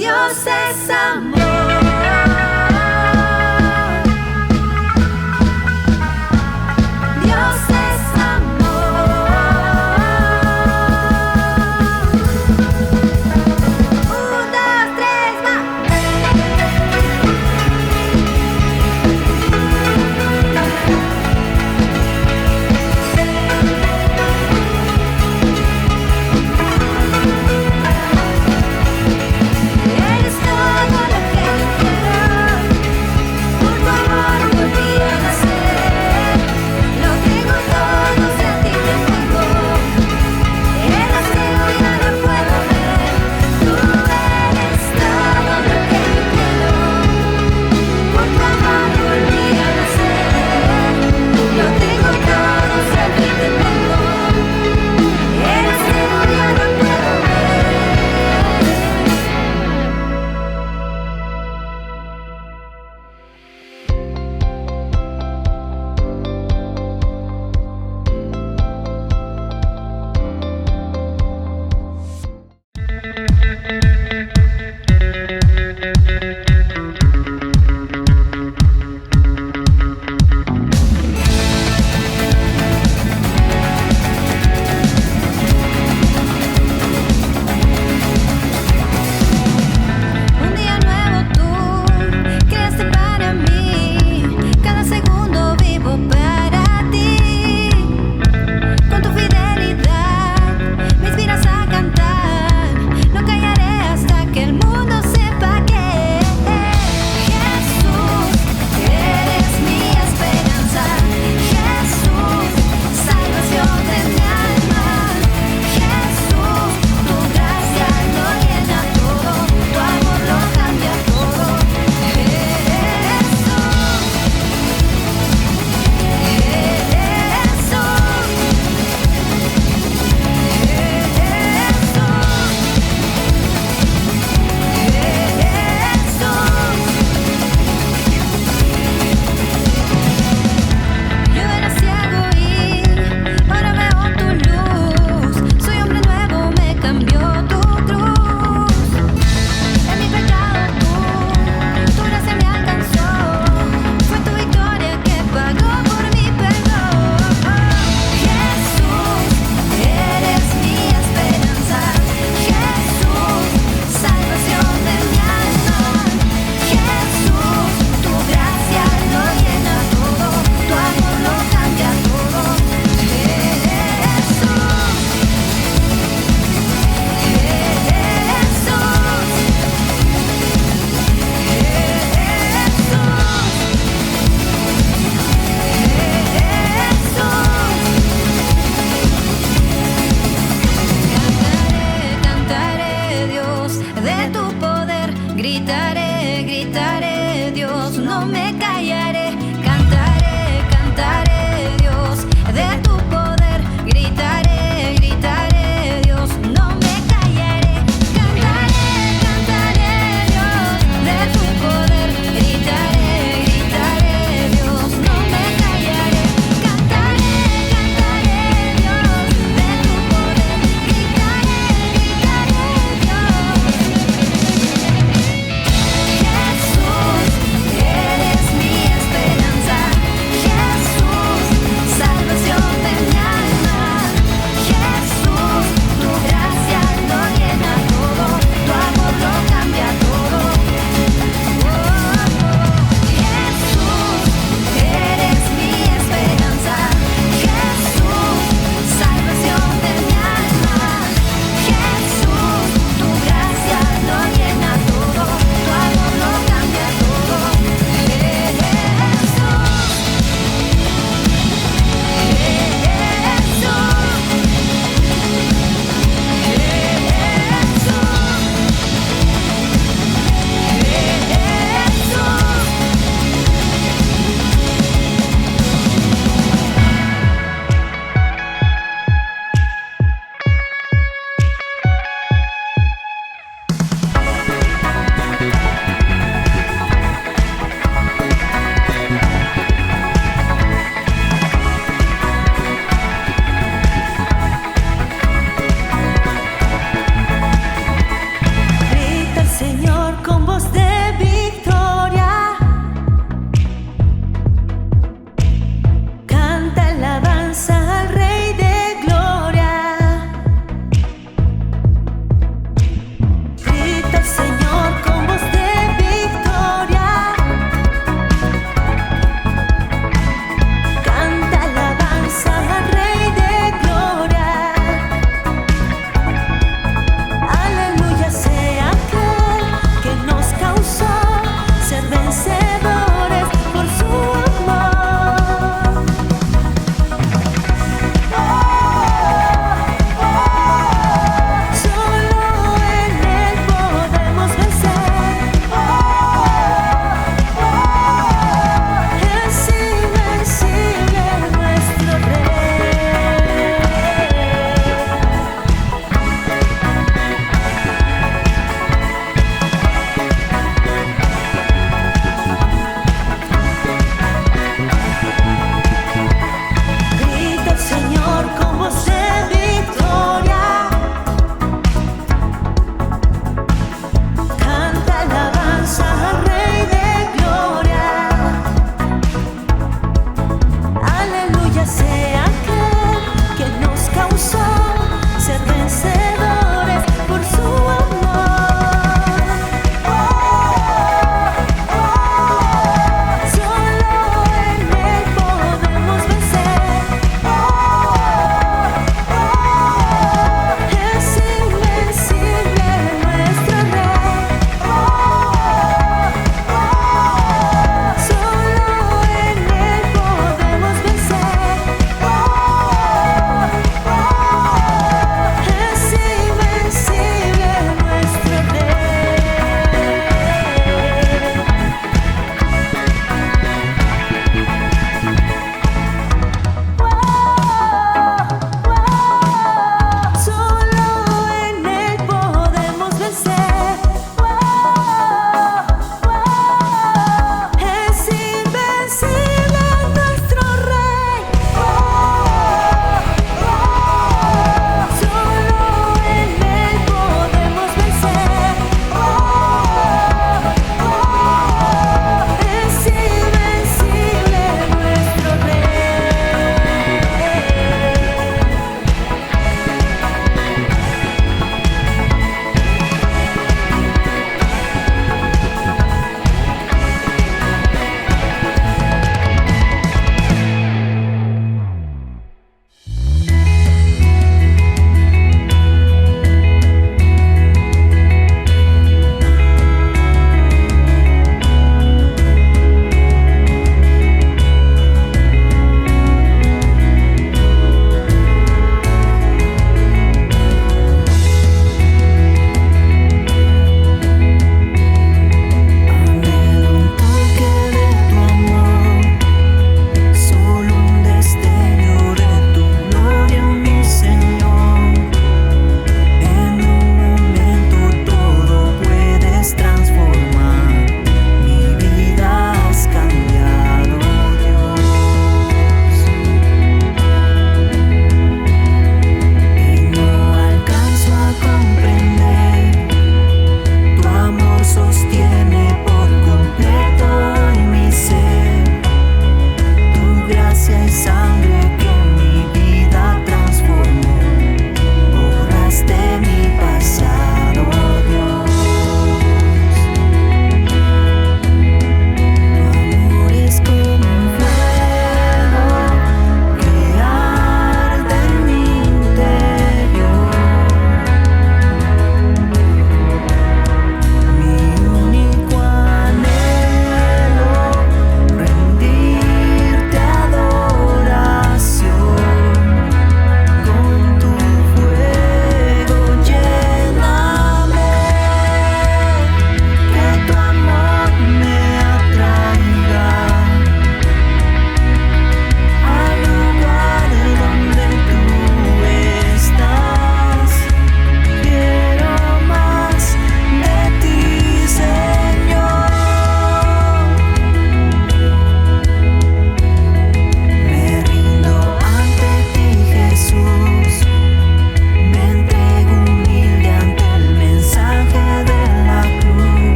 Dios es amor. Dios es amor. Un, dos, tres, va. Eres todo lo que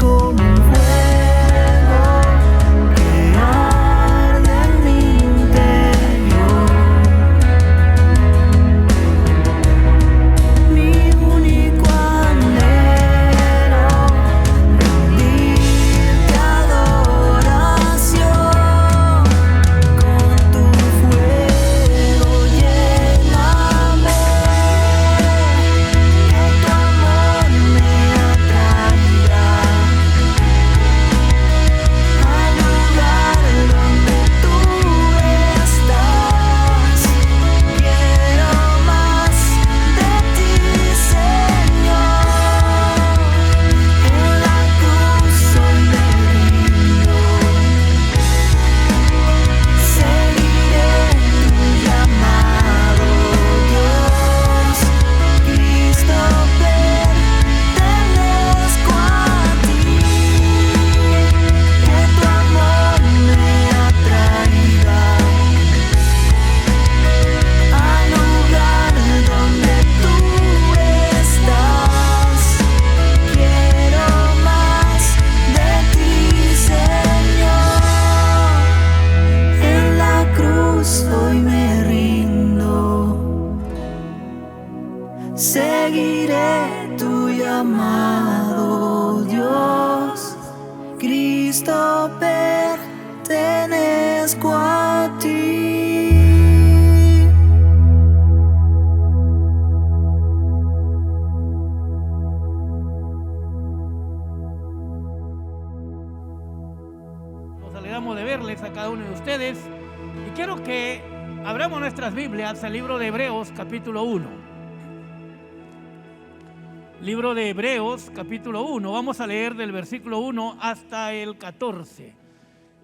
como un fuego que arde en mi interior. Mi único anhelo, rendirte adoración. Con tu fuego lléname, que tu amor me atraiga al lugar donde tú estás. Quiero más de ti, Señor. En la cruz hoy me rindo. Seguiré tu llamado, Dios. Cristo, pertenezco a ti. Que tu amor me atraiga al lugar donde tú estás. Quiero más de ti, Señor. En la cruz hoy me rindo. Seguiré tu llamado, Dios. Cristo, pertenezco a ti. Nos alegramos de verles a cada uno de ustedes y quiero que abramos nuestras Biblias al libro de Hebreos capítulo 1. Libro de Hebreos capítulo 1, vamos a leer del versículo 1 hasta el 14.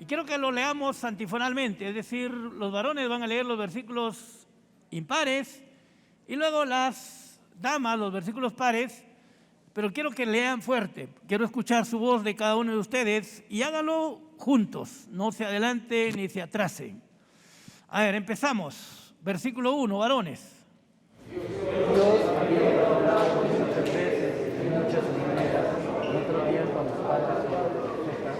Y quiero que lo leamos antifonalmente, es decir, los varones van a leer los versículos impares y luego las damas los versículos pares, pero quiero que lean fuerte, quiero escuchar su voz de cada uno de ustedes y háganlo juntos, no se adelante ni se atrasen. A ver, empezamos. Versículo 1, varones. Dios había hablado muchas veces, de muchas maneras, en otro tiempo a los padres y a los profetas.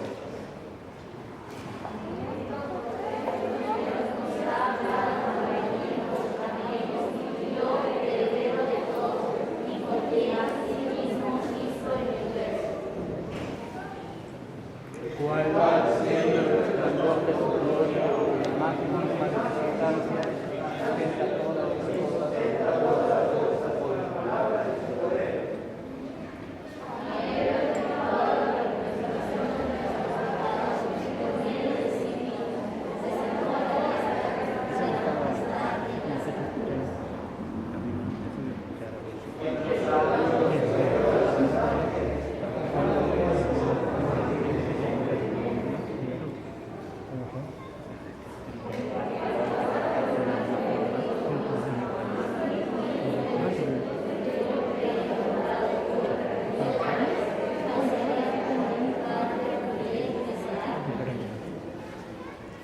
¿Cuál siendo el resplandor de su gloria, la imagen misma de su sustancia, sustenta todas las cosas por la fuerza de su poder?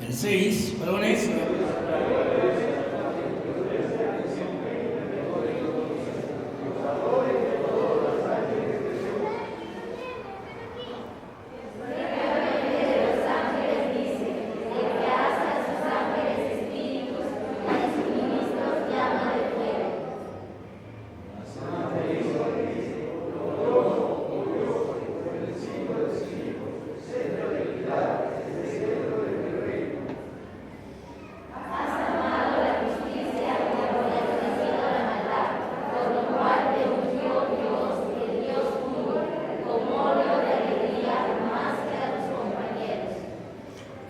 El 6, varones.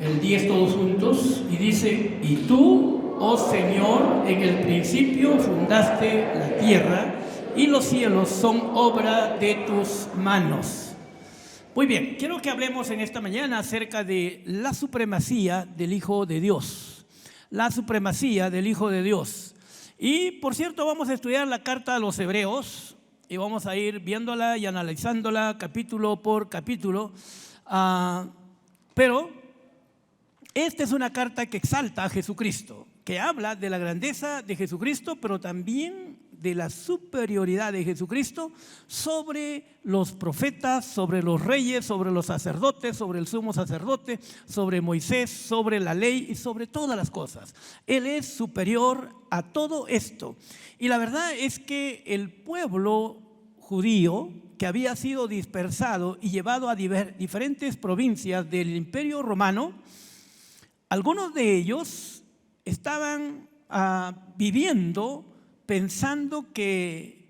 El 10 todos juntos y dice: y tú, oh Señor, en el principio fundaste la tierra y los cielos son obra de tus manos. Muy bien, quiero que hablemos en esta mañana acerca de la supremacía del Hijo de Dios. La supremacía del Hijo de Dios. Y por cierto, vamos a estudiar la carta a los Hebreos y vamos a ir viéndola y analizándola capítulo por capítulo. Pero esta es una carta que exalta a Jesucristo, que habla de la grandeza de Jesucristo, pero también de la superioridad de Jesucristo sobre los profetas, sobre los reyes, sobre los sacerdotes, sobre el sumo sacerdote, sobre Moisés, sobre la ley y sobre todas las cosas. Él es superior a todo esto. Y la verdad es que el pueblo judío, que había sido dispersado y llevado a diferentes provincias del Imperio Romano, algunos de ellos estaban viviendo pensando que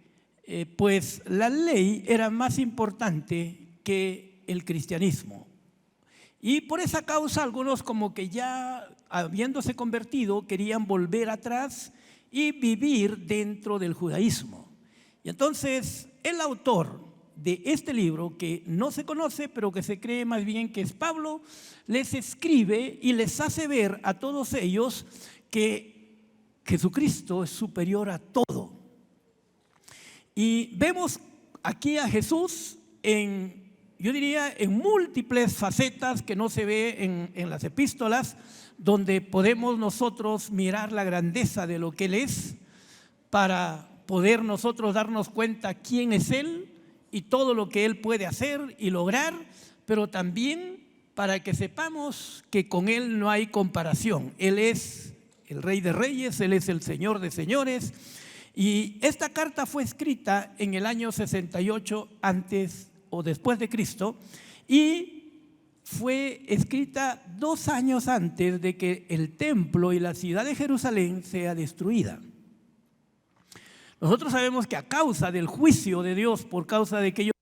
pues la ley era más importante que el cristianismo. Y por esa causa algunos, como que ya habiéndose convertido, querían volver atrás y vivir dentro del judaísmo. Y entonces el autor de este libro, que no se conoce, pero que se cree más bien que es Pablo, les escribe y les hace ver a todos ellos que Jesucristo es superior a todo. Y vemos aquí a Jesús yo diría, en múltiples facetas que no se ve en las epístolas, donde podemos nosotros mirar la grandeza de lo que Él es, para poder nosotros darnos cuenta quién es Él y todo lo que Él puede hacer y lograr, pero también para que sepamos que con Él no hay comparación. Él es el Rey de Reyes, Él es el Señor de Señores. Y esta carta fue escrita en el año 68 antes o después de Cristo, y fue escrita 2 años antes de que el templo y la ciudad de Jerusalén sea destruida. Nosotros sabemos que a causa del juicio de Dios, por causa de que ellos...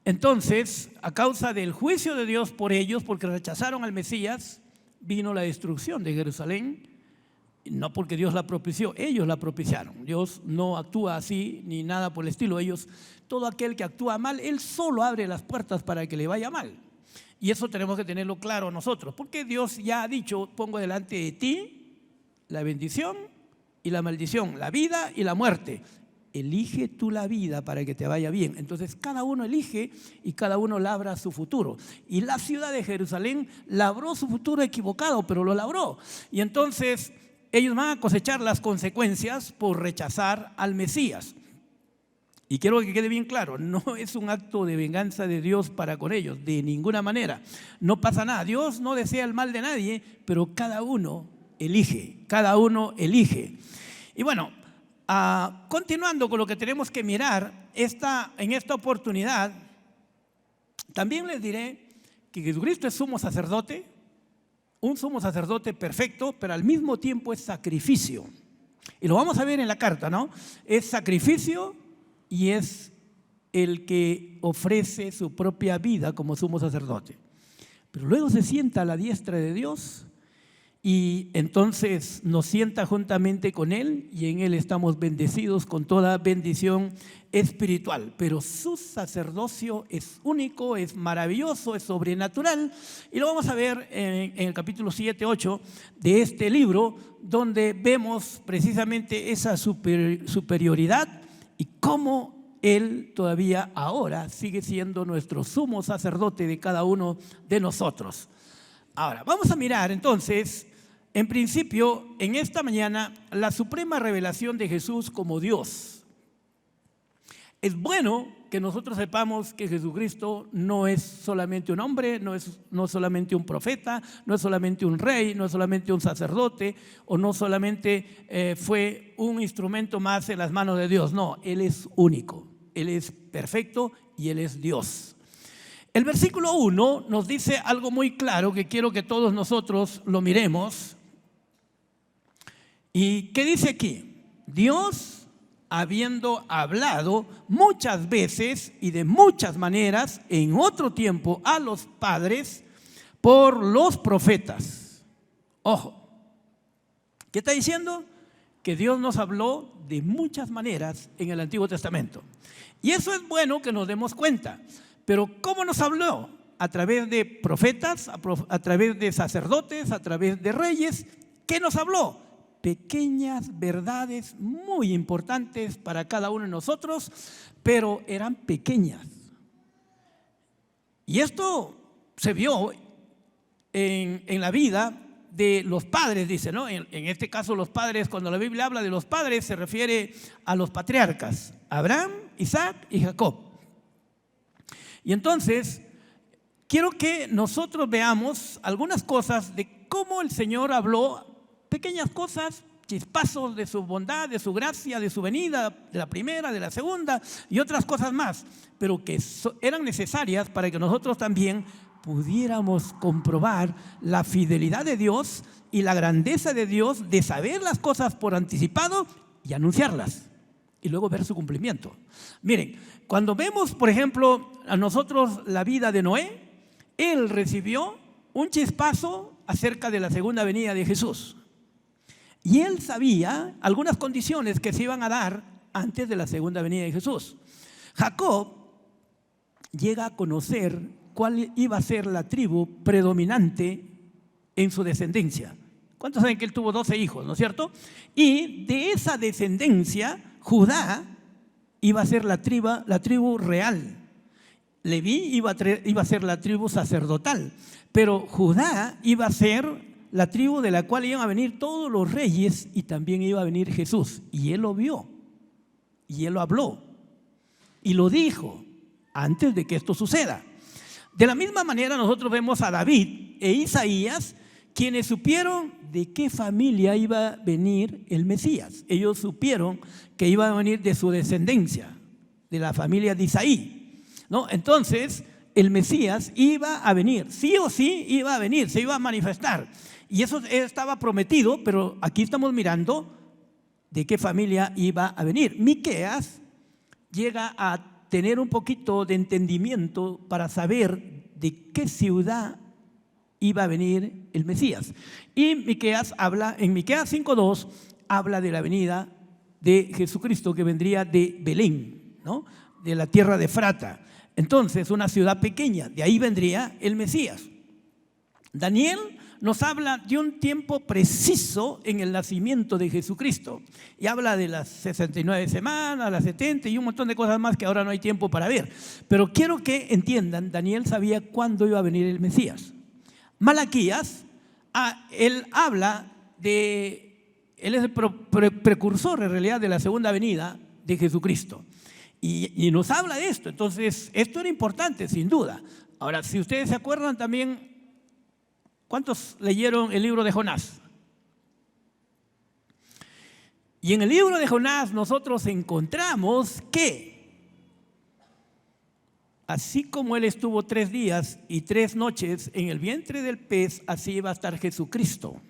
Entonces, a causa del juicio de Dios por ellos, porque rechazaron al Mesías, vino la destrucción de Jerusalén, no porque Dios la propició, ellos la propiciaron. Dios no actúa así ni nada por el estilo. Todo aquel que actúa mal, Él solo abre las puertas para que le vaya mal. Y eso tenemos que tenerlo claro nosotros, porque Dios ya ha dicho: pongo delante de ti la bendición y la maldición, la vida y la muerte. Elige tú la vida para que te vaya bien. Entonces cada uno elige y cada uno labra su futuro. Y la ciudad de Jerusalén labró su futuro equivocado, pero lo labró. Y entonces ellos van a cosechar las consecuencias por rechazar al Mesías. Y quiero que quede bien claro, no es un acto de venganza de Dios para con ellos, de ninguna manera. No pasa nada, Dios no desea el mal de nadie, pero cada uno elige, cada uno elige. Y bueno, continuando con lo que tenemos que mirar en esta oportunidad, también les diré que Jesucristo es sumo sacerdote, un sumo sacerdote perfecto, pero al mismo tiempo es sacrificio. Y lo vamos a ver en la carta, ¿no? Es sacrificio y es el que ofrece su propia vida como sumo sacerdote. Pero luego se sienta a la diestra de Dios y entonces nos sienta juntamente con Él, y en Él estamos bendecidos con toda bendición espiritual. Pero su sacerdocio es único, es maravilloso, es sobrenatural, y lo vamos a ver en el capítulo 7, 8 de este libro, donde vemos precisamente esa superioridad y cómo Él todavía ahora sigue siendo nuestro sumo sacerdote de cada uno de nosotros. Ahora, vamos a mirar entonces, en principio, en esta mañana, la suprema revelación de Jesús como Dios. Es bueno que nosotros sepamos que Jesucristo no es solamente un hombre, no es solamente un profeta, no es solamente un rey, no es solamente un sacerdote, o no solamente fue un instrumento más en las manos de Dios. No, Él es único, Él es perfecto y Él es Dios. El versículo 1 nos dice algo muy claro que quiero que todos nosotros lo miremos. ¿Y qué dice aquí? Dios, habiendo hablado muchas veces y de muchas maneras en otro tiempo a los padres por los profetas. Ojo, ¿qué está diciendo? Que Dios nos habló de muchas maneras en el Antiguo Testamento. Y eso es bueno que nos demos cuenta. Pero ¿cómo nos habló? A través de profetas, a través de sacerdotes, a través de reyes. ¿Qué nos habló? Pequeñas verdades muy importantes para cada uno de nosotros, pero eran pequeñas. Y esto se vio en la vida de los padres, dice, ¿no? En este caso los padres, cuando la Biblia habla de los padres, se refiere a los patriarcas, Abraham, Isaac y Jacob. Y entonces, quiero que nosotros veamos algunas cosas de cómo el Señor habló, pequeñas cosas, chispazos de su bondad, de su gracia, de su venida, de la primera, de la segunda y otras cosas más, pero que eran necesarias para que nosotros también pudiéramos comprobar la fidelidad de Dios y la grandeza de Dios de saber las cosas por anticipado y anunciarlas y luego ver su cumplimiento. Miren, cuando vemos, por ejemplo, a nosotros la vida de Noé, él recibió un chispazo acerca de la segunda venida de Jesús. Y él sabía algunas condiciones que se iban a dar antes de la segunda venida de Jesús. Jacob llega a conocer cuál iba a ser la tribu predominante en su descendencia. ¿Cuántos saben que él tuvo 12 hijos, no es cierto? Y de esa descendencia, Judá iba a ser la tribu real. Leví iba a ser la tribu sacerdotal. Pero Judá iba a ser la tribu de la cual iban a venir todos los reyes y también iba a venir Jesús. Y él lo vio, y él lo habló, y lo dijo antes de que esto suceda. De la misma manera nosotros vemos a David e Isaías, quienes supieron de qué familia iba a venir el Mesías. Ellos supieron que iba a venir de su descendencia, de la familia de Isaí, ¿no? Entonces, el Mesías iba a venir, sí o sí iba a venir, se iba a manifestar. Y eso estaba prometido, pero aquí estamos mirando de qué familia iba a venir. Miqueas llega a tener un poquito de entendimiento para saber de qué ciudad iba a venir el Mesías. Y Miqueas habla, en Miqueas 5:2, habla de la venida de Jesucristo que vendría de Belén, ¿no? De la tierra de Efrata. Entonces, una ciudad pequeña, de ahí vendría el Mesías. Daniel nos habla de un tiempo preciso en el nacimiento de Jesucristo y habla de las 69 semanas, las 70 y un montón de cosas más que ahora no hay tiempo para ver. Pero quiero que entiendan, Daniel sabía cuándo iba a venir el Mesías. Malaquías, él habla de, él es el precursor en realidad de la segunda venida de Jesucristo y nos habla de esto. Entonces, esto era importante, sin duda. Ahora, si ustedes se acuerdan también, ¿cuántos leyeron el libro de Jonás? Y en el libro de Jonás nosotros encontramos que así como él estuvo 3 días y 3 noches en el vientre del pez, así iba a estar Jesucristo.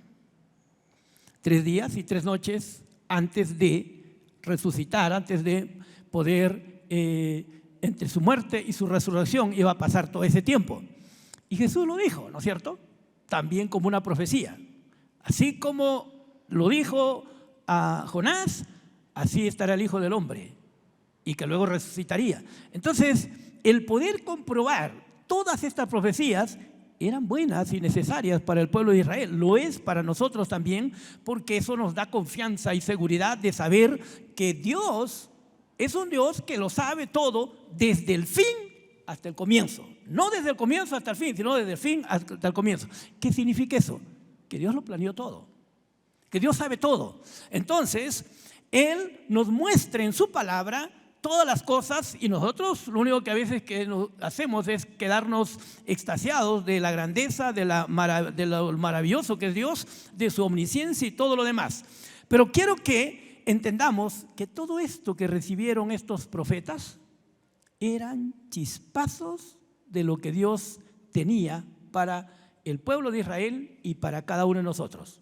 3 días y 3 noches antes de resucitar, antes de poder, entre su muerte y su resurrección, iba a pasar todo ese tiempo. Y Jesús lo dijo, ¿no es cierto? También como una profecía. Así como lo dijo a Jonás, así estará el Hijo del Hombre y que luego resucitaría. Entonces, el poder comprobar todas estas profecías eran buenas y necesarias para el pueblo de Israel. Lo es para nosotros también, porque eso nos da confianza y seguridad de saber que Dios es un Dios que lo sabe todo desde el fin hasta el comienzo. No desde el comienzo hasta el fin, sino desde el fin hasta el comienzo. ¿Qué significa eso? Que Dios lo planeó todo, que Dios sabe todo. Entonces, Él nos muestra en su palabra todas las cosas y nosotros lo único que a veces que hacemos es quedarnos extasiados de la grandeza, de lo maravilloso que es Dios, de su omnisciencia y todo lo demás. Pero quiero que entendamos que todo esto que recibieron estos profetas eran chispazos de lo que Dios tenía para el pueblo de Israel y para cada uno de nosotros.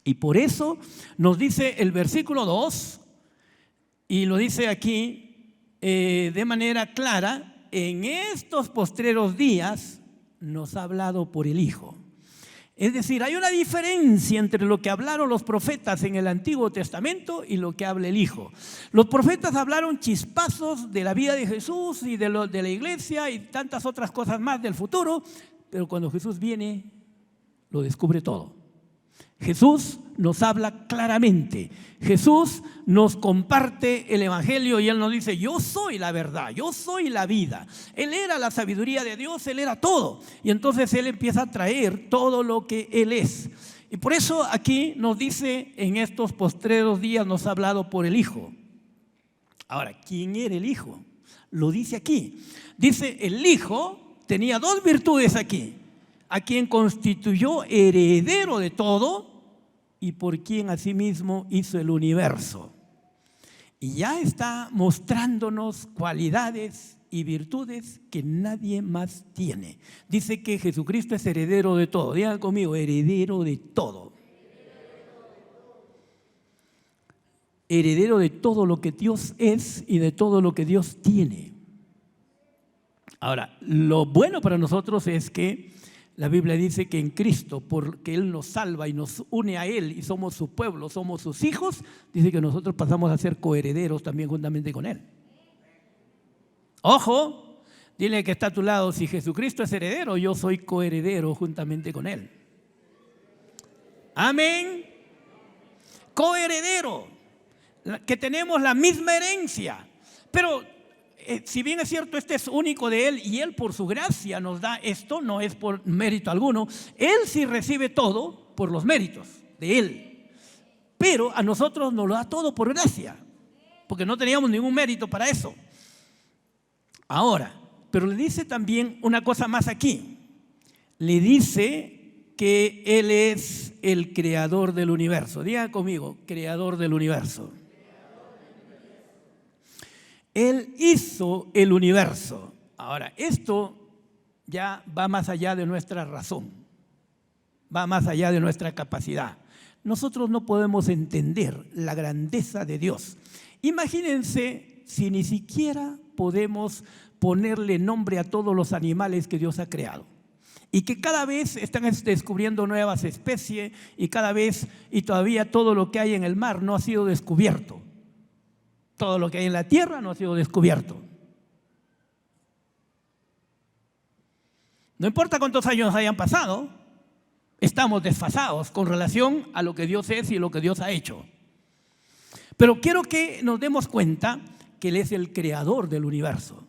Y por eso nos dice el versículo 2, y lo dice aquí de manera clara: en estos postreros días nos ha hablado por el Hijo. Es decir, hay una diferencia entre lo que hablaron los profetas en el Antiguo Testamento y lo que habla el Hijo. Los profetas hablaron chispazos de la vida de Jesús y de la iglesia y tantas otras cosas más del futuro, pero cuando Jesús viene, lo descubre todo. Jesús nos habla claramente. Jesús nos comparte el Evangelio y Él nos dice: yo soy la verdad, yo soy la vida. Él era la sabiduría de Dios, Él era todo. Y entonces Él empieza a traer todo lo que Él es. Y por eso aquí nos dice, en estos postreros días nos ha hablado por el Hijo. Ahora, ¿quién era el Hijo? Lo dice aquí. Dice: el Hijo tenía dos virtudes aquí: a quien constituyó heredero de todo y por quien asimismo hizo el universo. Y ya está mostrándonos cualidades y virtudes que nadie más tiene. Dice que Jesucristo es heredero de todo. Digan conmigo: heredero de todo. Heredero de todo lo que Dios es y de todo lo que Dios tiene. Ahora, lo bueno para nosotros es que la Biblia dice que en Cristo, porque Él nos salva y nos une a Él y somos su pueblo, somos sus hijos, dice que nosotros pasamos a ser coherederos también juntamente con Él. Ojo, dile que está a tu lado: si Jesucristo es heredero, yo soy coheredero juntamente con Él. Amén. Coheredero, que tenemos la misma herencia. Pero si bien es cierto, este es único de Él y Él por su gracia nos da esto, no es por mérito alguno. Él sí recibe todo por los méritos de Él, pero a nosotros nos lo da todo por gracia, porque no teníamos ningún mérito para eso. Ahora, pero le dice también una cosa más aquí. Le dice que Él es el creador del universo. Diga conmigo: creador del universo. Él hizo el universo. Ahora, esto ya va más allá de nuestra razón, va más allá de nuestra capacidad. Nosotros no podemos entender la grandeza de Dios. Imagínense si ni siquiera podemos ponerle nombre a todos los animales que Dios ha creado. Y que cada vez están descubriendo nuevas especies y cada vez y todavía todo lo que hay en el mar no ha sido descubierto. Todo lo que hay en la tierra no ha sido descubierto. No importa cuántos años hayan pasado, estamos desfasados con relación a lo que Dios es y lo que Dios ha hecho. Pero quiero que nos demos cuenta que Él es el creador del universo.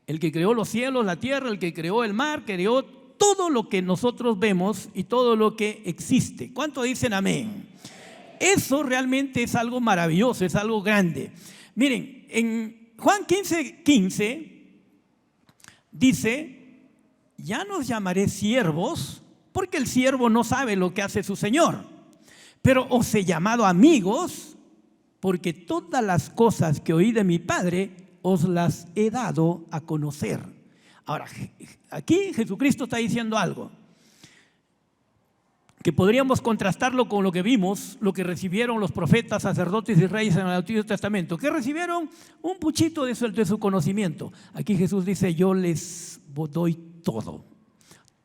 El que creó los cielos, la tierra, el que creó el mar, creó todo lo que nosotros vemos y todo lo que existe. ¿Cuánto dicen amén? Eso realmente es algo maravilloso, es algo grande. Miren, en Juan 15:15 dice: ya nos llamaré siervos, porque el siervo no sabe lo que hace su Señor, pero os he llamado amigos, porque todas las cosas que oí de mi Padre os las he dado a conocer. Ahora, aquí Jesucristo está diciendo algo que podríamos contrastarlo con lo que vimos, lo que recibieron los profetas, sacerdotes y reyes en el Antiguo Testamento, que recibieron un puchito de su conocimiento. Aquí Jesús dice: yo les doy todo.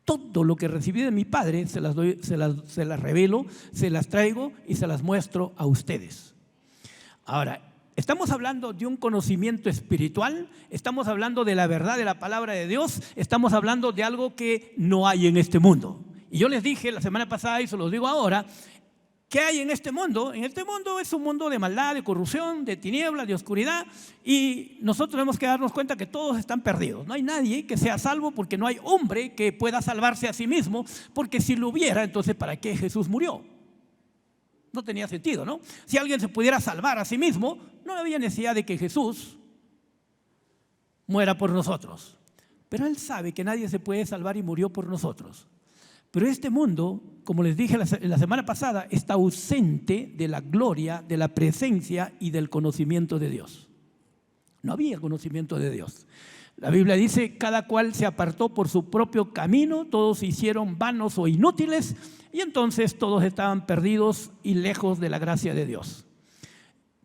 Todo lo que recibí de mi Padre se las revelo, se las traigo y se las muestro a ustedes. Ahora, estamos hablando de un conocimiento espiritual, estamos hablando de la verdad de la palabra de Dios, estamos hablando de algo que no hay en este mundo. Y yo les dije la semana pasada y se los digo ahora: ¿qué hay en este mundo? En este mundo es un mundo de maldad, de corrupción, de tinieblas, de oscuridad, y nosotros tenemos que darnos cuenta que todos están perdidos. No hay nadie que sea salvo, porque no hay hombre que pueda salvarse a sí mismo, porque si lo hubiera, entonces ¿para qué Jesús murió? No tenía sentido, ¿no? Si alguien se pudiera salvar a sí mismo, no había necesidad de que Jesús muera por nosotros. Pero Él sabe que nadie se puede salvar y murió por nosotros. Pero este mundo, como les dije la semana pasada, está ausente de la gloria, de la presencia y del conocimiento de Dios. No había conocimiento de Dios. La Biblia dice: cada cual se apartó por su propio camino, todos se hicieron vanos o inútiles, y entonces todos estaban perdidos y lejos de la gracia de Dios.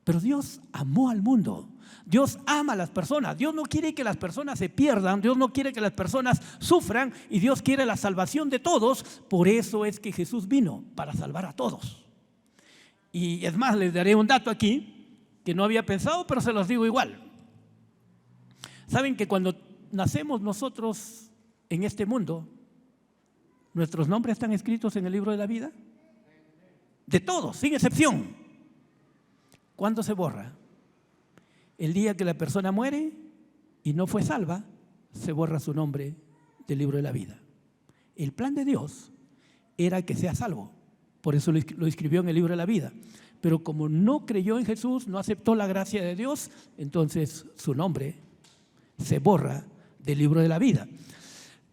Pero Dios amó al mundo. Dios ama a las personas. Dios no quiere que las personas se pierdan. Dios no quiere que las personas sufran. Y Dios quiere la salvación de todos. Por eso es que Jesús vino, para salvar a todos. Y es más, les daré un dato aquí que no había pensado, pero se los digo igual. ¿Saben que cuando nacemos nosotros en este mundo, nuestros nombres están escritos en el libro de la vida? de todos, sin excepción. ¿Cuándo se borra? El día que la persona muere y no fue salva, se borra su nombre del libro de la vida. El plan de Dios era que sea salvo, por eso lo escribió en el libro de la vida. Pero como no creyó en Jesús, no aceptó la gracia de Dios, entonces su nombre se borra del libro de la vida.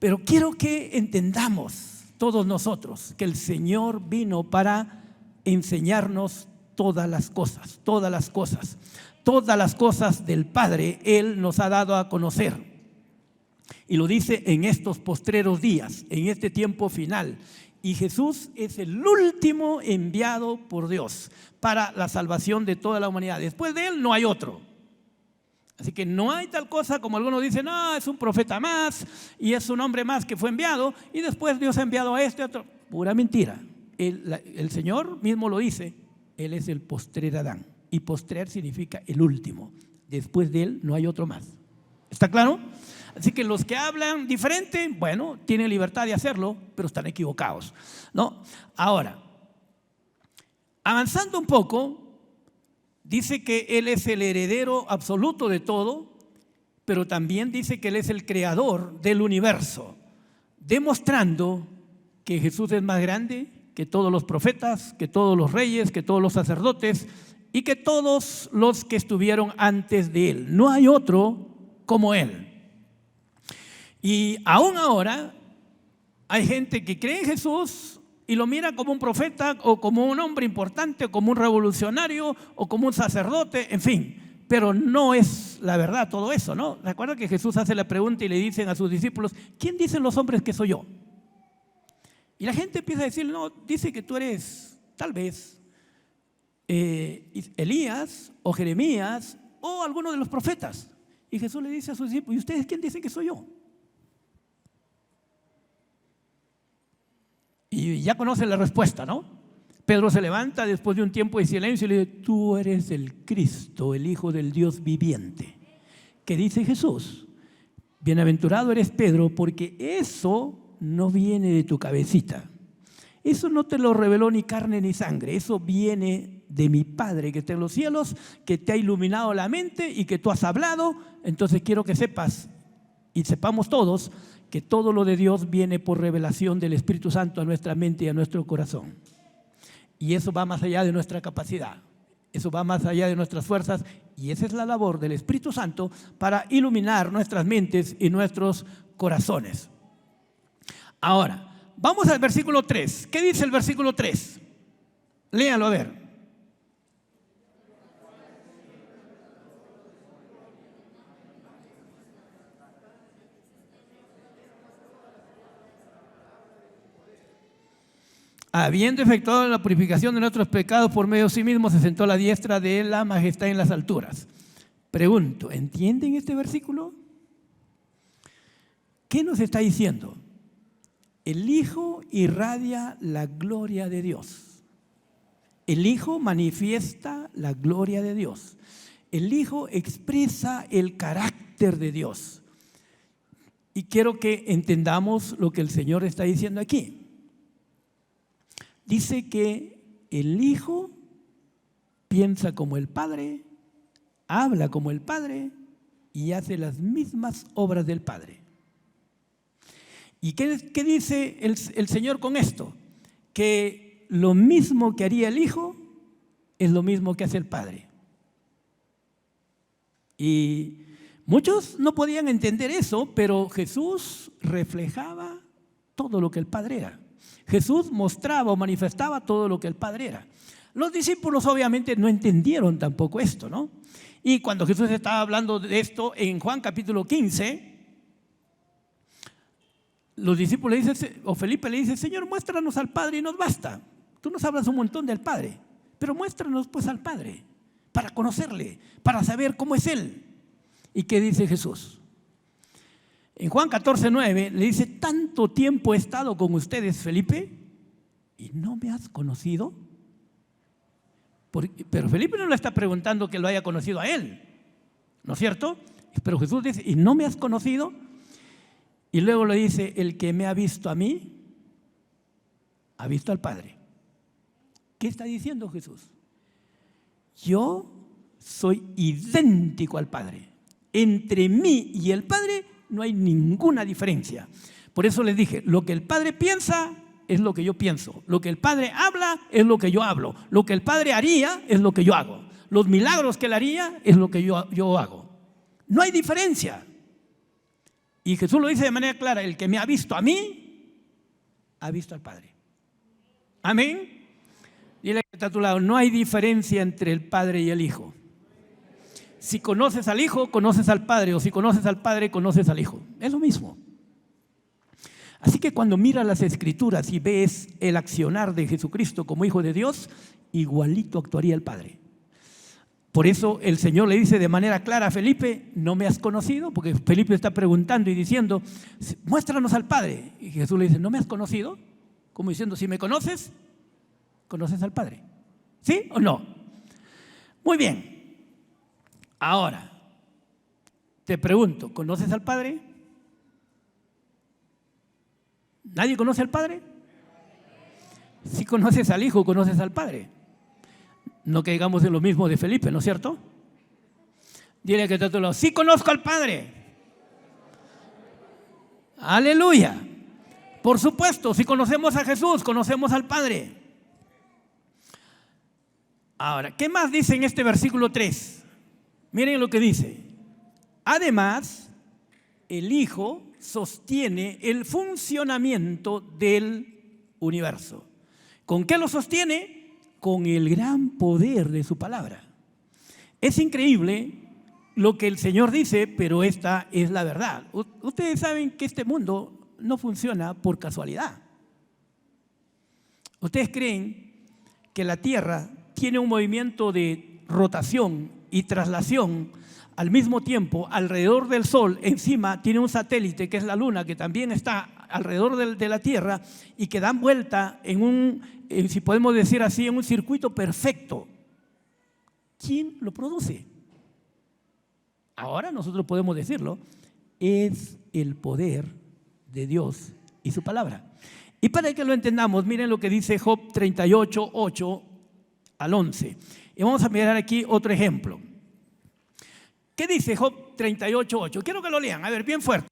Pero quiero que entendamos todos nosotros que el Señor vino para enseñarnos todas las cosas, todas las cosas. Todas las cosas del Padre Él nos ha dado a conocer. Y lo dice en estos postreros días, en este tiempo final. Y Jesús es el último enviado por Dios para la salvación de toda la humanidad. Después de Él no hay otro. Así que no hay tal cosa como algunos dicen, no, es un profeta más y es un hombre más que fue enviado y después Dios ha enviado a este otro. Pura mentira. El Señor mismo lo dice, Él es el postrer Adán. Y postrer significa el último. Después de Él no hay otro más. ¿Está claro? Así que los que hablan diferente, bueno, tienen libertad de hacerlo, pero están equivocados, ¿no? Ahora, avanzando un poco, dice que Él es el heredero absoluto de todo, pero también dice que Él es el creador del universo, demostrando que Jesús es más grande que todos los profetas, que todos los reyes, que todos los sacerdotes y que todos los que estuvieron antes de Él. No hay otro como Él. Y aún ahora hay gente que cree en Jesús y lo mira como un profeta o como un hombre importante o como un revolucionario o como un sacerdote, en fin. Pero no es la verdad todo eso, ¿no? Recuerda que Jesús hace la pregunta y le dicen a sus discípulos, ¿quién dicen los hombres que soy yo? Y la gente empieza a decir, no, dice que tú eres tal vez Elías o Jeremías o alguno de los profetas. Y Jesús le dice a sus discípulos, ¿y ustedes quién dicen que soy yo? Y ya conocen la respuesta, ¿no? Pedro se levanta después de un tiempo de silencio y le dice, tú eres el Cristo, el Hijo del Dios viviente. ¿Qué dice Jesús? Bienaventurado eres Pedro, porque eso no viene de tu cabecita. Eso no te lo reveló ni carne ni sangre. Eso viene de mi Padre que está en los cielos, que te ha iluminado la mente y que tú has hablado. Entonces quiero que sepas y sepamos todos que todo lo de Dios viene por revelación del Espíritu Santo a nuestra mente y a nuestro corazón. Y eso va más allá de nuestra capacidad. Eso va más allá de nuestras fuerzas. Y esa es la labor del Espíritu Santo para iluminar nuestras mentes y nuestros corazones. Ahora, vamos al versículo 3. ¿Qué dice el versículo 3? Léanlo a ver. Habiendo efectuado la purificación de nuestros pecados por medio de sí mismo, se sentó a la diestra de la majestad en las alturas. Pregunto, ¿entienden este versículo? ¿Qué nos está diciendo? El Hijo irradia la gloria de Dios. El Hijo manifiesta la gloria de Dios. El Hijo expresa el carácter de Dios. Y quiero que entendamos lo que el Señor está diciendo aquí. Dice que el Hijo piensa como el Padre, habla como el Padre y hace las mismas obras del Padre. ¿Y qué dice el Señor con esto? Que lo mismo que haría el Hijo es lo mismo que hace el Padre. Y muchos no podían entender eso, pero Jesús reflejaba todo lo que el Padre era. Jesús mostraba o manifestaba todo lo que el Padre era. Los discípulos obviamente no entendieron tampoco esto, ¿no? Y cuando Jesús estaba hablando de esto en Juan capítulo 15, los discípulos le dicen, o Felipe le dice, Señor, muéstranos al Padre y nos basta. Tú nos hablas un montón del Padre, pero muéstranos pues al Padre, para conocerle, para saber cómo es Él. ¿Y qué dice Jesús? En Juan 14:9 le dice, tanto tiempo he estado con ustedes, Felipe, y no me has conocido. Pero Felipe no le está preguntando que lo haya conocido a él, ¿no es cierto? Pero Jesús dice, ¿y no me has conocido? Y luego le dice, el que me ha visto a mí, ha visto al Padre. ¿Qué está diciendo Jesús? Yo soy idéntico al Padre. Entre mí y el Padre no hay ninguna diferencia. Por eso les dije, lo que el Padre piensa es lo que yo pienso. Lo que el Padre habla es lo que yo hablo. Lo que el Padre haría es lo que yo hago. Los milagros que él haría es lo que yo hago. No hay diferencia. Y Jesús lo dice de manera clara, el que me ha visto a mí, ha visto al Padre. Amén. Dile que está a tu lado, no hay diferencia entre el Padre y el Hijo. Si conoces al Hijo, conoces al Padre, o si conoces al Padre, conoces al Hijo. Es lo mismo. Así que cuando miras las Escrituras y ves el accionar de Jesucristo como Hijo de Dios, igualito actuaría el Padre. Por eso el Señor le dice de manera clara a Felipe, ¿no me has conocido? Porque Felipe está preguntando y diciendo, muéstranos al Padre. Y Jesús le dice, ¿no me has conocido? Como diciendo, si me conoces, conoces al Padre. ¿Sí o no? Muy bien. Ahora, te pregunto, ¿conoces al Padre? ¿Nadie conoce al Padre? Si conoces al Hijo, conoces al Padre. No caigamos en lo mismo de Felipe, ¿no es cierto? Dile que está a tu lado, sí conozco al Padre. Aleluya. Por supuesto, si conocemos a Jesús, conocemos al Padre. Ahora, ¿qué más dice en este versículo 3? Miren lo que dice. Además, el Hijo sostiene el funcionamiento del universo. ¿Con qué lo sostiene? Con el gran poder de su palabra. Es increíble lo que el Señor dice, pero esta es la verdad. Ustedes saben que este mundo no funciona por casualidad. ¿Ustedes creen que la Tierra tiene un movimiento de rotación y traslación al mismo tiempo alrededor del Sol? Encima tiene un satélite que es la Luna, que también está alrededor de la Tierra y que dan vuelta si podemos decir así, en un circuito perfecto. ¿Quién lo produce? Ahora nosotros podemos decirlo, es el poder de Dios y su palabra. Y para que lo entendamos, miren lo que dice Job 38, 8 al 11. Y vamos a mirar aquí otro ejemplo. ¿Qué dice Job 38, 8? Quiero que lo lean, a ver, bien fuerte.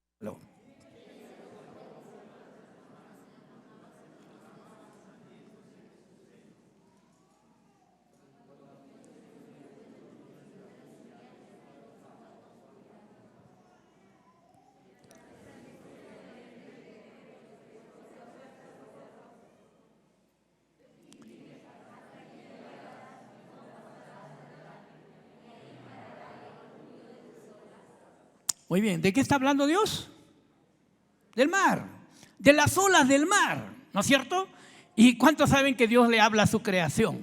Muy bien, ¿de qué está hablando Dios? Del mar, de las olas del mar, ¿no es cierto? ¿Y cuántos saben que Dios le habla a su creación?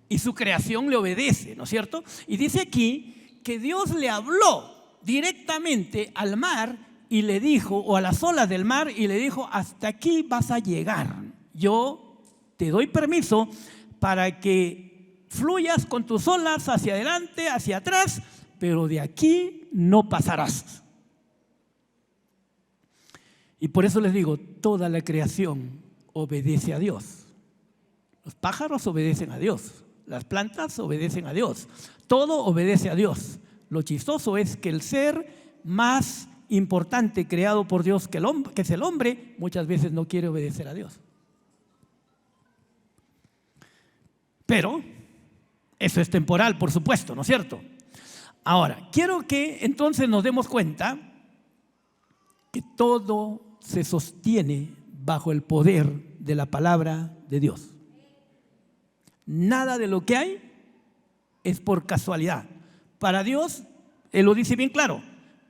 Y su creación le obedece, ¿no es cierto? Y dice aquí que Dios le habló directamente al mar y le dijo, o a las olas del mar, y le dijo, hasta aquí vas a llegar. Yo te doy permiso para que fluyas con tus olas hacia adelante, hacia atrás, pero de aquí no pasarás. Y por eso les digo, toda la creación obedece a Dios. Los pájaros obedecen a Dios, las plantas obedecen a Dios, todo obedece a Dios. Lo chistoso es que el ser más importante creado por Dios, que es el hombre, muchas veces no quiere obedecer a Dios. Pero eso es temporal, por supuesto, ¿no es cierto? Ahora, quiero que entonces nos demos cuenta que todo se sostiene bajo el poder de la palabra de Dios. Nada de lo que hay es por casualidad. Para Dios, Él lo dice bien claro.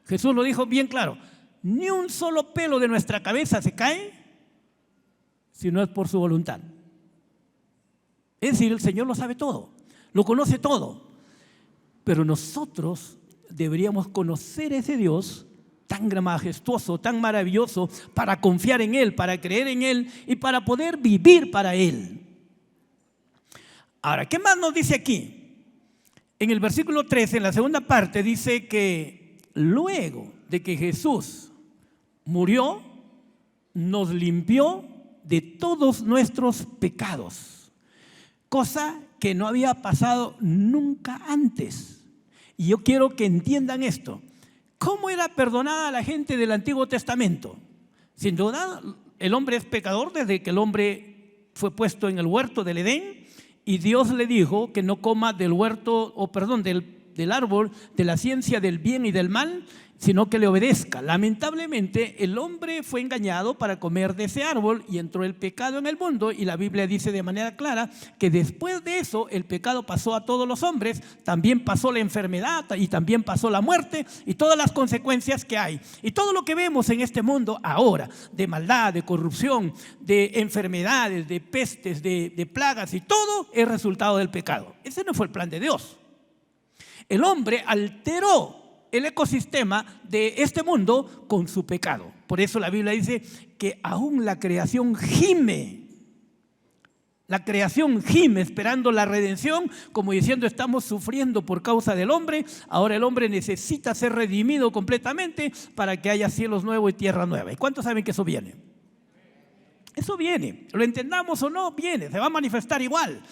Jesús lo dijo bien claro. Ni un solo pelo de nuestra cabeza se cae si no es por su voluntad. Es decir, el Señor lo sabe todo, lo conoce todo. Pero nosotros deberíamos conocer a ese Dios tan majestuoso, tan maravilloso, para confiar en Él, para creer en Él y para poder vivir para Él. Ahora, ¿qué más nos dice aquí? En el versículo 13, en la segunda parte, dice que luego de que Jesús murió, nos limpió de todos nuestros pecados. cosa que no había pasado nunca antes. Y yo quiero que entiendan esto. ¿Cómo era perdonada la gente del Antiguo Testamento? Sin duda, el hombre es pecador desde que el hombre fue puesto en el huerto del Edén y Dios le dijo que no coma del del árbol de la ciencia del bien y del mal, sino que le obedezca. Lamentablemente, el hombre fue engañado para comer de ese árbol y entró el pecado en el mundo, y la Biblia dice de manera clara que después de eso el pecado pasó a todos los hombres, también pasó la enfermedad y también pasó la muerte y todas las consecuencias que hay. Y todo lo que vemos en este mundo ahora, de maldad, de corrupción, de enfermedades, de pestes, de plagas y todo es resultado del pecado. Ese no fue el plan de Dios. El hombre alteró el ecosistema de este mundo con su pecado. Por eso la Biblia dice que aún la creación gime. La creación gime esperando la redención, como diciendo estamos sufriendo por causa del hombre. Ahora el hombre necesita ser redimido completamente para que haya cielos nuevos y tierra nueva. ¿Y cuántos saben que eso viene? Eso viene, lo entendamos o no, viene, se va a manifestar igual.